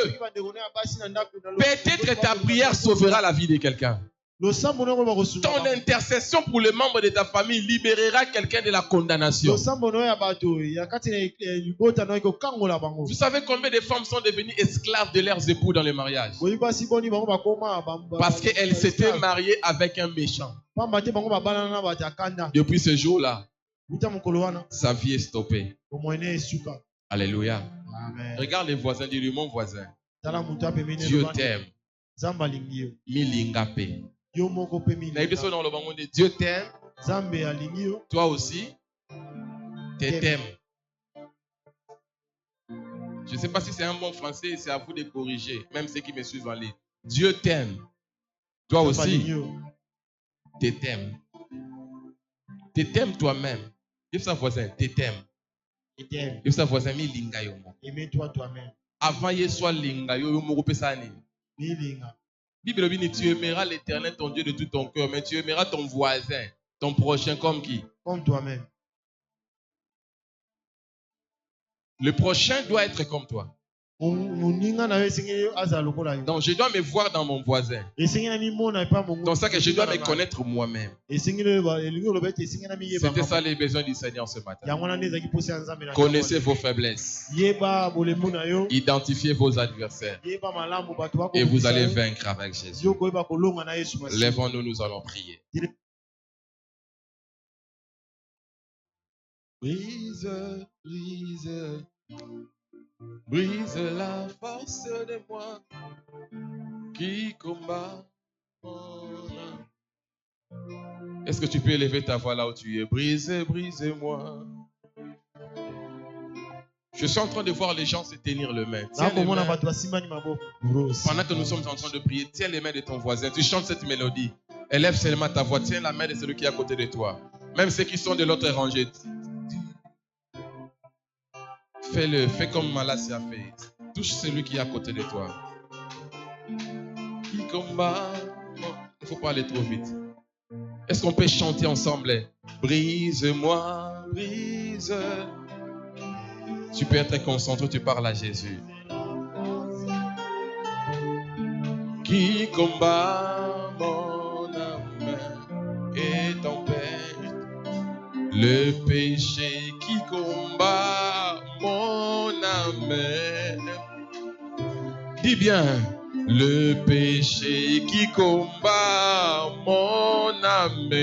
Peut-être ta prière sauvera la vie de quelqu'un. Ton intercession pour les membres de ta famille libérera quelqu'un de la condamnation. Vous savez combien de femmes sont devenues esclaves de leurs époux dans les mariages? Parce qu'elles s'étaient mariées avec un méchant. Depuis ce jour-là, sa vie est stoppée. Alléluia. Amen. Regarde les voisins, dis-lui, mon voisin, Dieu t'aime. Milingape. Dieu t'aime. Toi aussi, tu t'aimes. Je ne sais pas si c'est un bon français, c'est à vous de corriger, même ceux qui me suivent en ligne. Dieu t'aime. Toi aussi, tu t'aimes. Tu t'aimes toi-même. Dis ça voisin, tu t'aimes. Dis ça voisin, mi linga yo. Aimez-toi toi-même. Avant ye soit linga yo yo moko pesani. Bible dit, tu aimeras l'Éternel ton Dieu de tout ton cœur, mais tu aimeras ton voisin, ton prochain comme qui? Comme toi-même. Le prochain doit être comme toi. Donc je dois me voir dans mon voisin. Donc ça que je dois me connaître moi-même. C'était ça les besoins du Seigneur ce matin. Connaissez vos faiblesses. Identifiez vos adversaires. Et vous allez vaincre avec Jésus. Lèvons-nous, nous allons prier. Brise, brise. Brise la force de moi qui combat. Est-ce que tu peux élever ta voix là où tu es? Brisez, brisez-moi. Je suis en train de voir les gens se tenir le main. Tiens les mains. Pendant que nous sommes en train de prier, tiens les mains de ton voisin. Tu chantes cette mélodie. Élève seulement ta voix. Tiens la main de celui qui est à côté de toi. Même ceux qui sont de l'autre rangée. Fais-le. Fais comme Malassia a fait. Touche celui qui est à côté de toi. Qui combat. Non, il ne faut pas aller trop vite. Est-ce qu'on peut chanter ensemble? Brise-moi, brise. Tu peux être concentré, tu parles à Jésus. Qui combat mon âme et tempête le péché qui combat mon âme. Dis bien, le péché qui combat mon âme.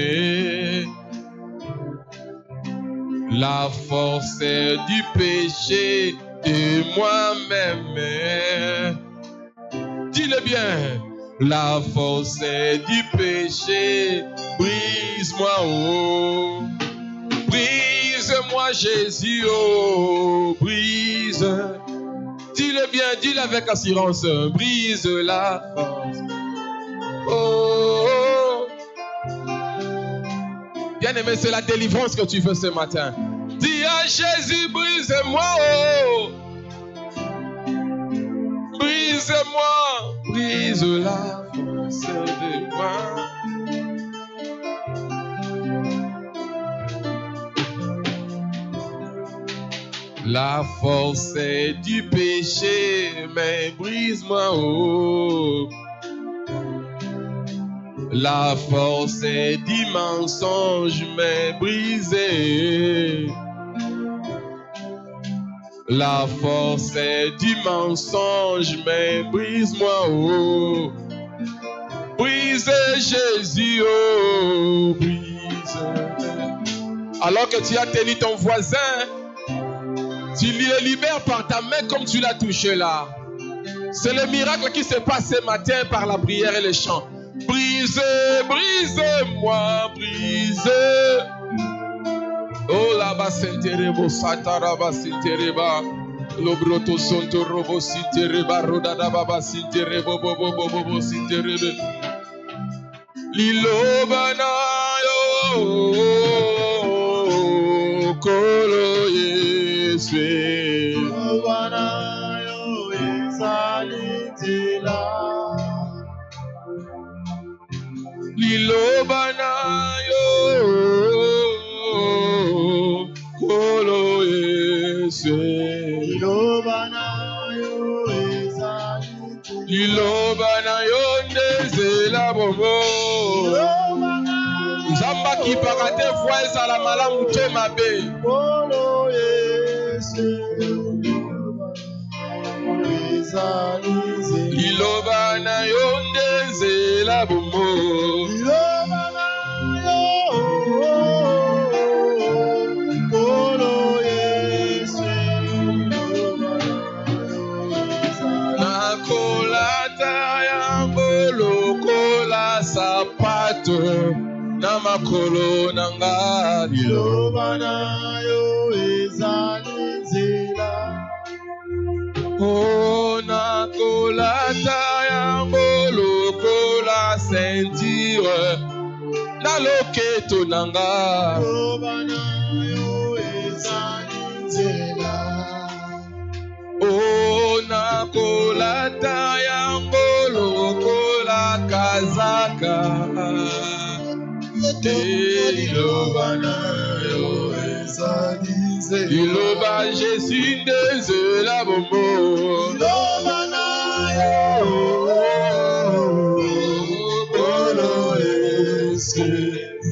La force du péché de moi-même. Dis-le bien. La force du péché, brise-moi, oh. Brise-moi, Jésus, oh. Brise. Dis-le bien, dis-le avec assurance. Brise la force. Oh, oh. Bien-aimé, c'est la délivrance que tu veux ce matin. Dis à Jésus, brise-moi, oh. Brise-moi, brise la force de moi. La force du péché, mais brise-moi, oh. La force du mensonge m'est brisée. La force du mensonge m'est brise-moi, oh. Brise Jésus, oh. Brise. Alors que tu as tenu ton voisin, tu le libères par ta main comme tu l'as touché là. C'est le miracle qui se passe ce matin par la prière et le chant. Brise, brise-moi, brise. Oh là-bas, Saint-Terebo, Sataraba, Saint-Tereba. Lobroto, Sonto, Robo, Saint-Tereba, Rodadababa, Saint-Terebo, Bobo, Bobo, Saint-Terebe. Lilobana, yo, Kolo, Yeswe. Lilobana, yo, Ezalitila. Lilobana yo kolo ese. Lilobana yo ezalite. Lilobana yo ndezela bobo. Nzamba ki pakate fois ezala malamu te mabe. Kolo ese. Lilobana yo ndezela bomo. Lilobana yo kolo Yesu. Nakolata yango lokola sapato na makolo nanga. Lilobana yo ezali nzela. Oh, nakolata yango lokola ceinture na loketo nanga. Oh, nakolata yango lokola kazaka. Lilobana yo ezalize. Liloba Jésus ndezela bomo. Lilobana yo kolo ese.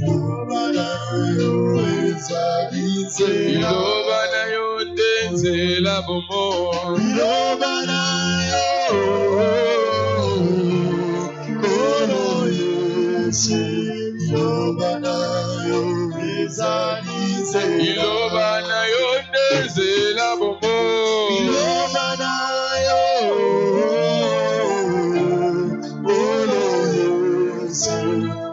Lilobana yo ezalize. Lilobana yo ndezela bomo. Lilobana yo kolo ese. Ilobana yo ezalize. Ilobana yo ndezela bomo. Ilobana yo kolo ese.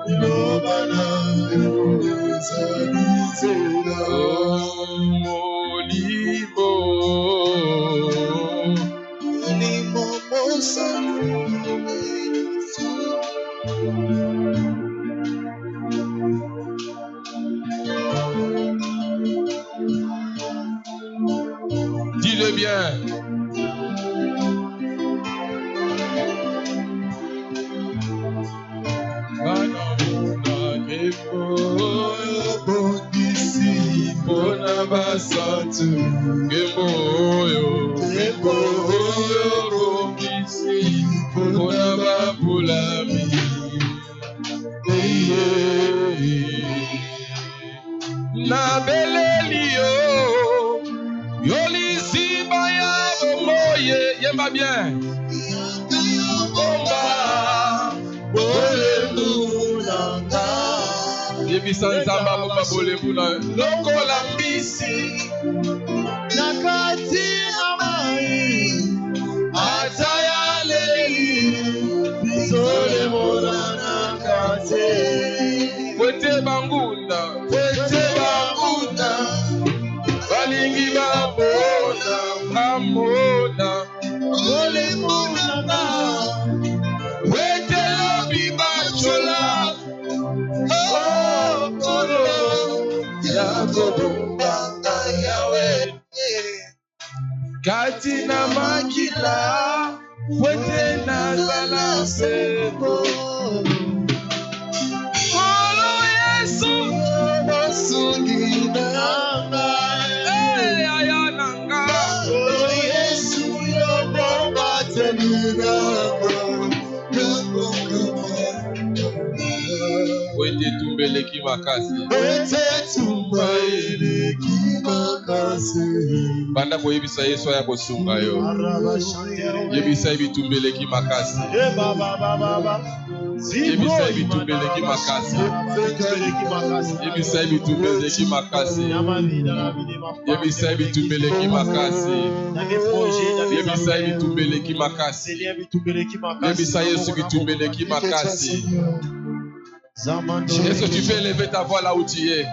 Ilobana yo Dis-le bien. Na belelio yolisi baya moye yemba bien bomba bole munanga yebisa nzamba bomba bole munanga lokola mbisi nakati amai ataya leli bizole monana kate kwete bangunda balingi babona bamona ole monanga wetelo bibachola oh kolo yakobanga yawe kati na makila wete nazala seko kolo Yesu nosunginanga ayananga kolo Yesu yobomba teninanga wete tumbeleki makasi banda koyebisa Yesu aya kosunga yo yebisa bitumbeleki makasi yebisa bitumbeleki makasi yebisa bitumbeleki makasi yebisa bitumbeleki makasi yebisa bitumbeleki makasi yebisa Yesu bitumbeleki makasi. Est-ce que tu peux élever ta voix là où tu es?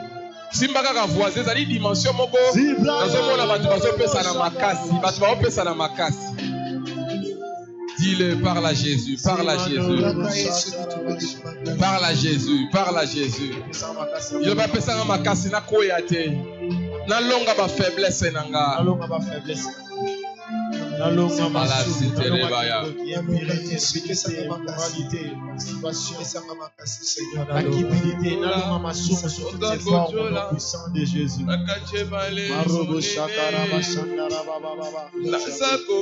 Simbaka ka voisin zali dimension moko nazomona batu bazopesa na makasi batu bazopesa na makasi. Dis-le, parle à Jésus, parle à Jésus. Parle à Jésus, parle à Jésus. Je vais passer na makasi na koya te. Na longa ba faiblesse nanga. Voilà, c'était les baya. Puissant de Jésus.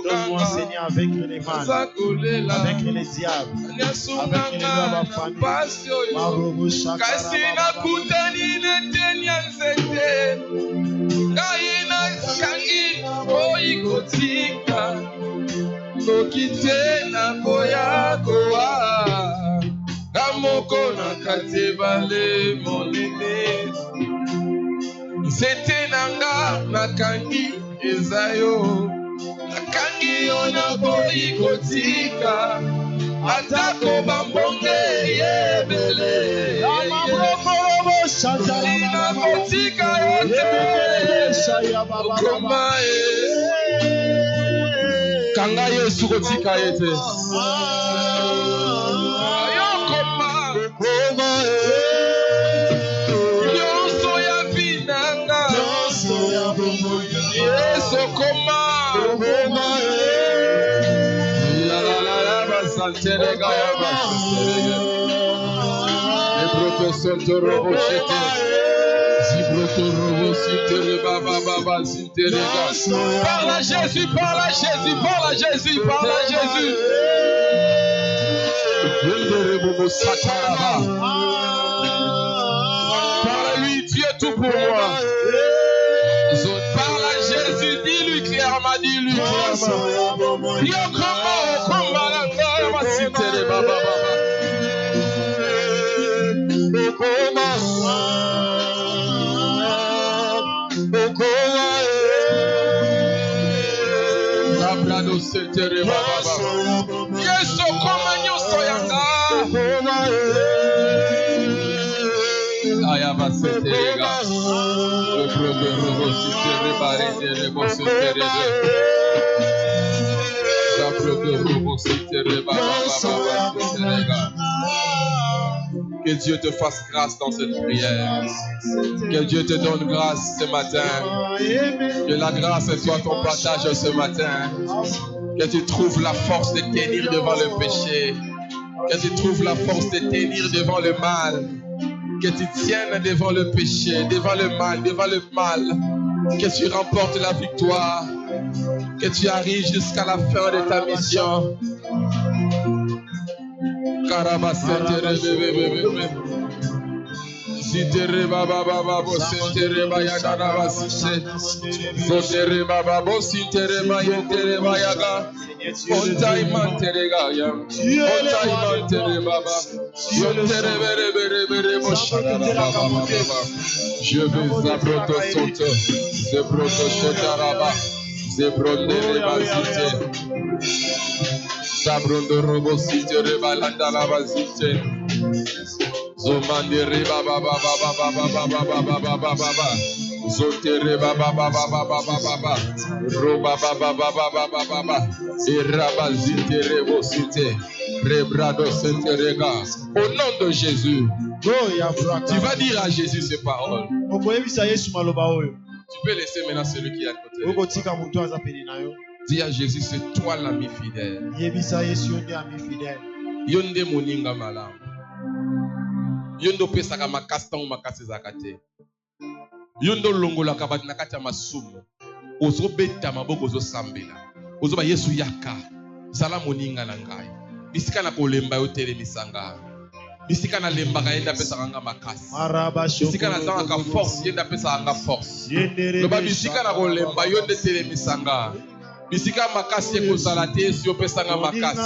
Donne-moi, Seigneur, avec les mal, avec les diables, avec les lois Kokite na koya koa kamoko na katebale monene zete nanga nakangi ezayo nakangi ona boyi kotika atako bambonge yebele na kotika yote komae kanga Yesu kotika yete ayokoma nyonso ya binanga Yesu koma la la la la basanterega ya basanterega le professeur Toro Chete parle à Jésus, parle à Jésus, parle à Jésus, parle à Jésus. Parle à lui, Dieu tout pour moi. Parle à Jésus, dis-lui clairement, dis-lui clairement. Yesu koma nyoso yanga Que Dieu te fasse grâce dans cette prière. Que Dieu te donne grâce ce matin. Que la grâce soit ton partage ce matin. Que tu trouves la force de tenir devant le péché. Que tu trouves la force de tenir devant le mal. Que tu tiennes devant le péché, devant le mal, que tu remportes la victoire, que tu arrives jusqu'à la fin de ta mission. Je veux abroto sonto, zebroto shotaraba, zebronde rebazite, zabrondo robosite rebalanda labazite, zomande reba baba baba baba baba baba baba baba, zote reba baba baba baba baba, roba baba baba baba baba, irabazite rebosite, rebrado senterega. Au nom de Jésus. Tu vas dire à Jésus ces paroles. Tu peux laisser maintenant celui qui est à côté. Dis à Jésus, c'est toi l'ami fidèle. Yonde moninga malam. Yondo pesaka makasta ou makasi zakate. Yondo longola kabati nakati ya masumu. Ozo beta maboko ozo sambela. Ozo ba Yesu yaka. Zala moninga na ngai. Bisika na kolemba yo tele misanga. Bisika na lembaka yenda pesa kanga makasi. Bisika na zanga ka force yenda pesa kanga force. Loba bisika na kolemba yonde tele misanga. Bisika makasi ekozala te Yesu opesanga makasi.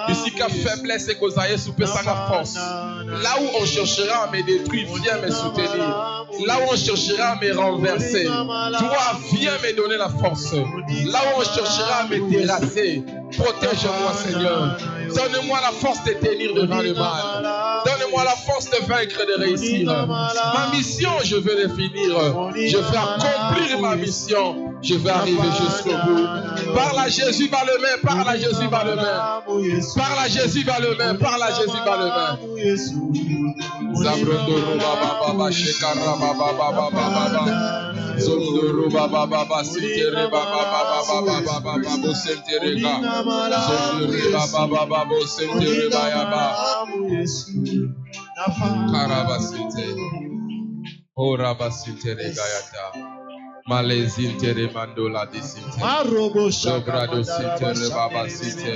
Bisika faiblesse ekozala Yesu opesanga force. Là où on cherchera à me détruire, viens me soutenir. Là où on cherchera à me renverser, toi viens me donner la force. Là où on cherchera à me terrasser, protège-moi Seigneur. Donne-moi la force de tenir devant le mal. Donne-moi la force de vaincre et de réussir. Ma mission, je vais le finir. Je vais accomplir ma mission. Je vais arriver jusqu'au bout. Parle à Jésus par le main, parle à Jésus par le main. Parle à Jésus par le main, parle à Jésus par le main. Zabrondoro baba baba shekara baba baba baba. Zondoro baba baba sitere baba baba baba baba baba senterega. Zondoro baba baba baba sentere baba. Karabasite. Orabasite gayata. Malezintere mandola disinte. Sobrado sitere baba site.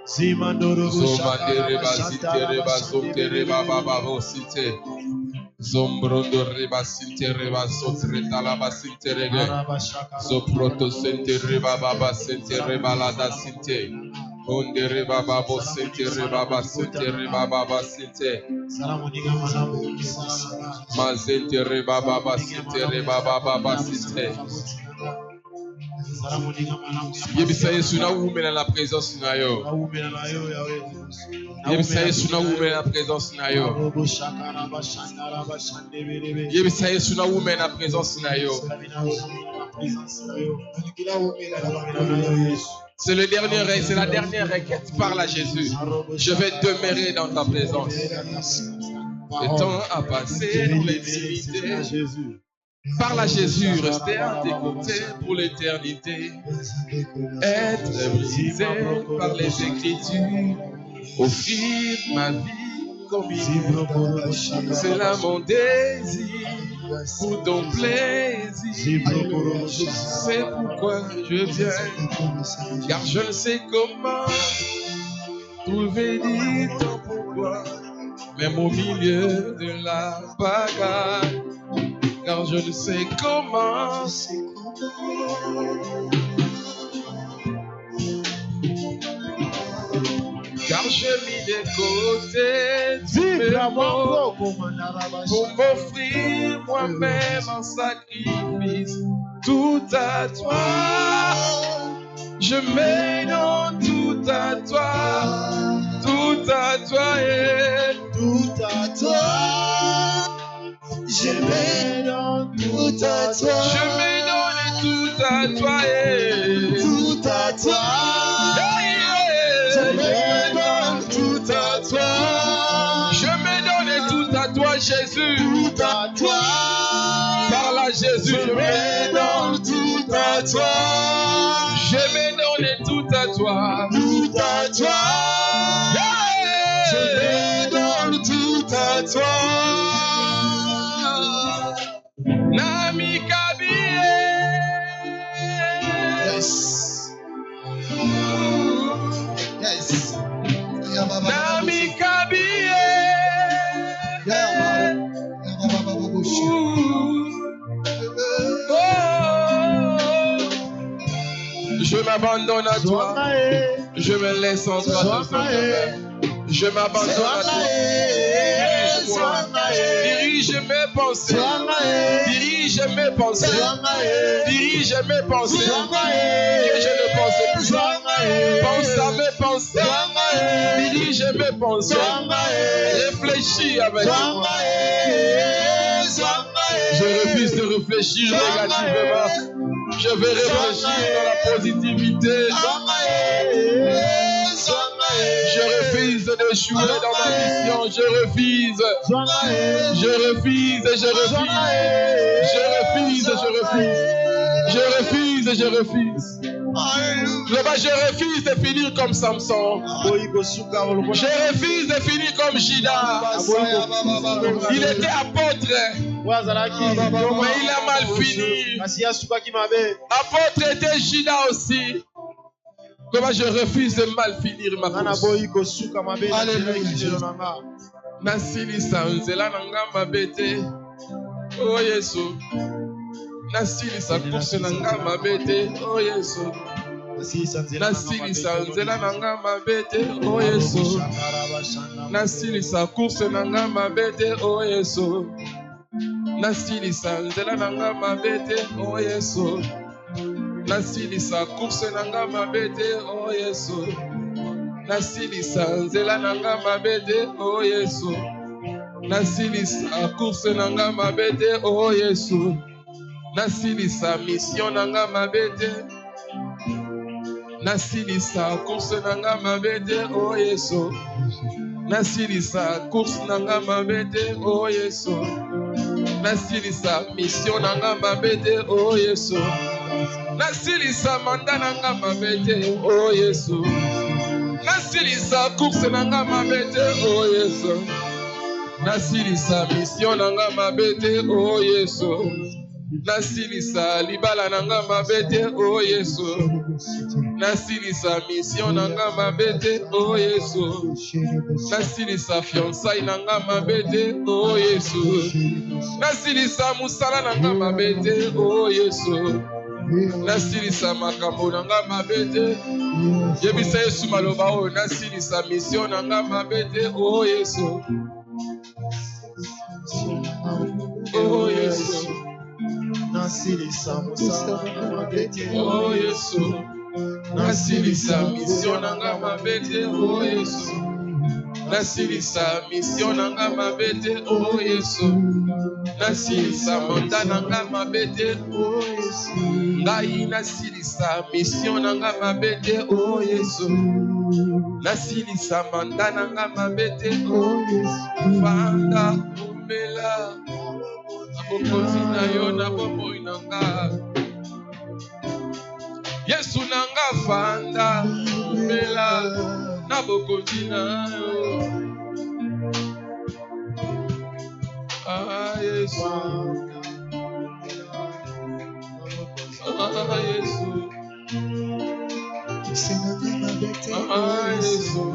Zomandere bazitere bazomtere baba baba site. Zombrondo reba sintere basotre talaba sintere ge. Zoproto sentere baba sentere balada sinte. Ondere baba bo sentere baba sentere baba sinte. Mazentere baba sentere baba sinte. Yebisa Yesu na wume na la présence na yo. Yebisa Yesu na wume na présence na yo. Yebisa Yesu na wume na présence na yo. C'est le dernier, c'est la dernière requête. Parle à Jésus. Je vais demeurer dans ta présence. Le temps a passé pour l'intimité. Parle à Jésus, rester à tes côtés pour l'éternité. Être brisé par les Écritures, offrir ma vie comme il. C'est là mon désir pour ton plaisir. C'est pourquoi je viens, car je ne sais comment trouver dit ton pourquoi, même au milieu de la bagarre. Car je ne sais comment. Car j'ai mis de côté tous mes mots pour m'offrir moi-même en sacrifice. Tout à toi, je mets dans tout à toi, tout à toi et tout à toi. Je me donne tout à toi. Je me donne tout à toi. Tout à toi. Je me donne tout à toi. Je me donne tout à toi, Jésus. Tout à toi. Par là, Jésus, je me donne tout à toi. Je me donne tout à toi. Tout à toi. Je me donne tout à toi. Nami Kabie. Yes. Yes. Nami Kabie. Je m'abandonne à toi. Je me laisse en toi. Je m'abandonne à toi. Dirige mes pensées. Dirige mes pensées. Dirige mes pensées. Que je ne pense plus. Pense à mes pensées. Dirige mes pensées. Réfléchis avec moi. Je refuse de réfléchir négativement. Je vais réfléchir dans la positivité. Je refuse d'échouer dans ma mission. Je refuse. Je refuse. Je refuse. Je refuse. Je refuse. Je refuse. Je refuse. Je refuse de finir comme Samson. Je refuse de finir comme Judas. Il était apôtre, mais il a mal fini. Apôtre était Judas aussi. Comment je refuse de mal finir ma course. Alléluia. Nasilisa nzela nanga mabete. Oh Yesu. Nasilisa course nanga mabete. Oh Yesu. Nasilisa nzela nanga mabete. Oh Yesu. Nasilisa course nanga mabete. Oh Yesu. Nasilisa nzela nanga mabete. Oh Yesu. Nasilisa course nanga mabete. Oh Yesu. Nasilisa nzela nanga mabete. Oh Yesu. Nasilisa course nanga mabete. Oh Yesu. Nasilisa mission nanga mabete. Nasilisa course nanga mabete. Oh Yesu. Nasilisa course nanga mabete. Oh Yesu. Nasilisa mission nanga mabete. Oh Yesu. Nasilisa manda nanga mabete. Oh Yesu. Nasilisa course nanga mabete. Oh Yesu. Nasilisa mission nanga mabete. Oh Yesu. Nasilisa libala nanga mabete. Oh Yesu. Nasilisa mission nanga mabete. Oh Yesu. Nasilisa fiançailles nanga mabete. Oh Yesu. Nasilisa musala nanga mabete. Oh Yesu. Nasilisa makambo nanga mabete. Yebisa Yesu maloba o. Nasilisa mission nanga mabete. Oh Yesu. Oh Yesu. Nasilisa musala nanga mabete. Oh Yesu. Nasilisa mission nanga mabete. Oh Yesu. Nasilisa mission nanga mabete. Oh Yesu. Nasilisa manda nanga mabete. Oh Yesu. Ngai nasilisa mission nanga mabete. Oh Yesu. Nasilisa manda nanga mabete. Oh Yesu. Fanda umela abokozi na yo na bomoi nanga. Yesu nanga fanda umela na bokozi na yo. Ah Yesu. Ah Yesu. Ah Yesu.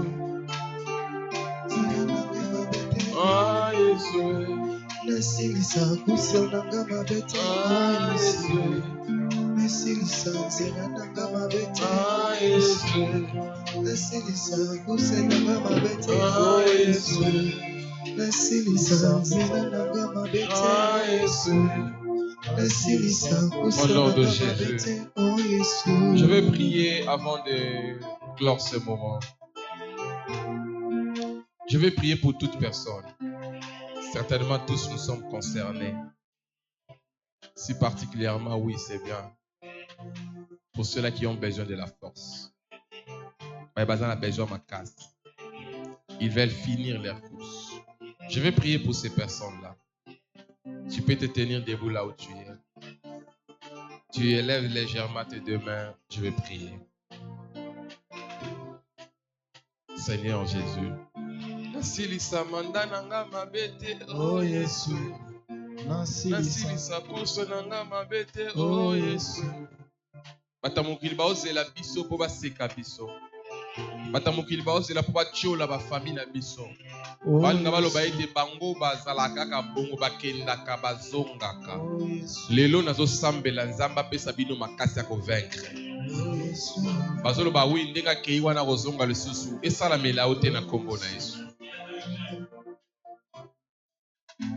Ah Yesu. Nasilisa kusionanga mabete. Ah Yesu. Nasilisa nzela nanga mabete. Ah Yesu. Nasilisa kusionanga mabete. Ah Yesu. Nasilisa nzela nanga mabete. Ah Yesu. Nasilisa Au nom de kusionanga mabete. Oh Yesu. Je vais prier avant de clore ce moment. Je vais prier pour toute personne. Certainement tous nous sommes concernés. Si particulièrement, oui, c'est bien. Pour ceux-là qui ont besoin de la force. Ils veulent finir leur course. Je vais prier pour ces personnes-là. Tu peux te tenir debout là où tu es. Tu élèves légèrement tes deux mains. Je vais prier. Seigneur Jésus. Oh Jésus. Nasilisa course nanga mabete. Oh Jésus. Batamukili baozela biso po baseka biso. Batamukili baozela po batiola ba famille na biso. Balinga baloba ete bango bazalaka ka bongo bakendaka bazongaka. Lelo nazosambela nzamba pesa bino makasi ya convaincre. Bazoloba wi ndenga kei wana kozonga lisusu esalamela ote na kombo na Yesu.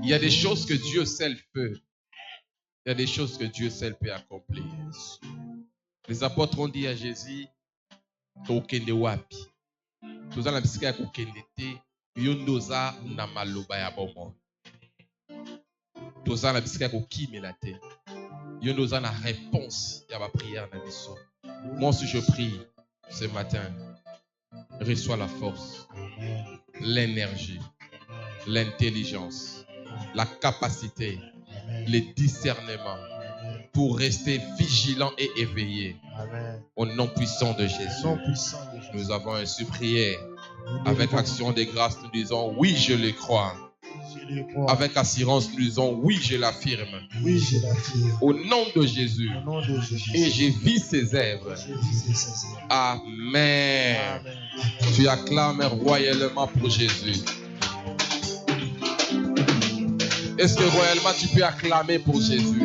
Il y a des choses que Dieu seul peut. Il y a des choses que Dieu seul peut accomplir. Les apôtres ont dit à Jésus, Tokende wapi. Toza na bisika ya kokende te, yondoza na maloba ya bomo. Toza na bisika ya kokimela te. Yondoza na réponse ya ba prière na biso. Moi aussi je prie ce matin. Reçois la force, l'énergie, l'intelligence, la capacité, le discernement pour rester vigilant et éveillé. Amen. Au nom puissant de Jésus. Nous avons ainsi prié. Avec action de grâce, nous disons oui, je le crois. Avec assurance, nous disons oui, je l'affirme. Oui, je l'affirme. Au nom de Jésus. Au nom de Jésus. Et je vis ses œuvres. Amen. Amen. Tu acclames royalement pour Jésus. Est-ce que royalement tu peux acclamer pour Jésus?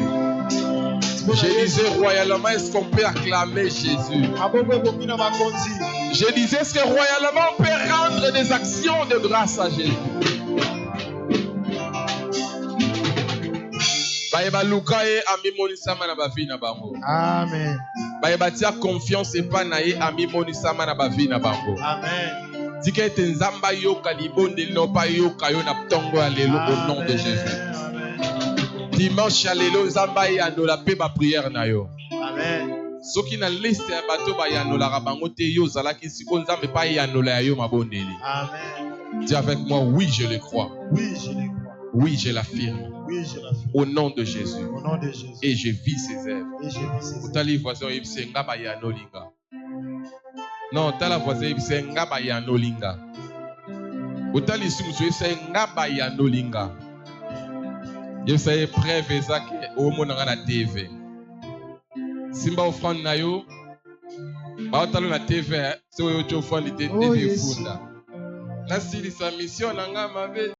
Je disais royalement, est-ce qu'on peut acclamer Jésus? Je disais, est-ce que royalement on peut rendre des actions de grâce à Jésus? Amen. Bayebatia confiance et pas naïe ami monisama na bavi na bango. Amen. Dike te nzamba yoka libonde no pa yoka yo na tongo ya lelo au nom de Jésus. Dimanche ya lelo nzamba yandola pe ba prière na yo. Amen. Soki na liste ya bato ba yandola bango te yo zalaki siko nzambe pa yandola yo mabondeli. Amen. Dis avec moi oui, je le crois. Oui, je le crois. Oui, je l'affirme. Oui, je l'affirme. Au nom de Jésus. Au nom de Jésus. Et je vis ses œuvres. Et je vis ses œuvres. Tali voisin ibsenga ba yanolinga. Non, tala voisin ibsenga ba yanolinga. Otali sumsu ibsenga ba yanolinga. Yo say preuve ezaki o monanga na TV. Simba offrande na yo. Ba otalo na TV, so yo offrande te TV funda. Na sili sa mission nanga mabe.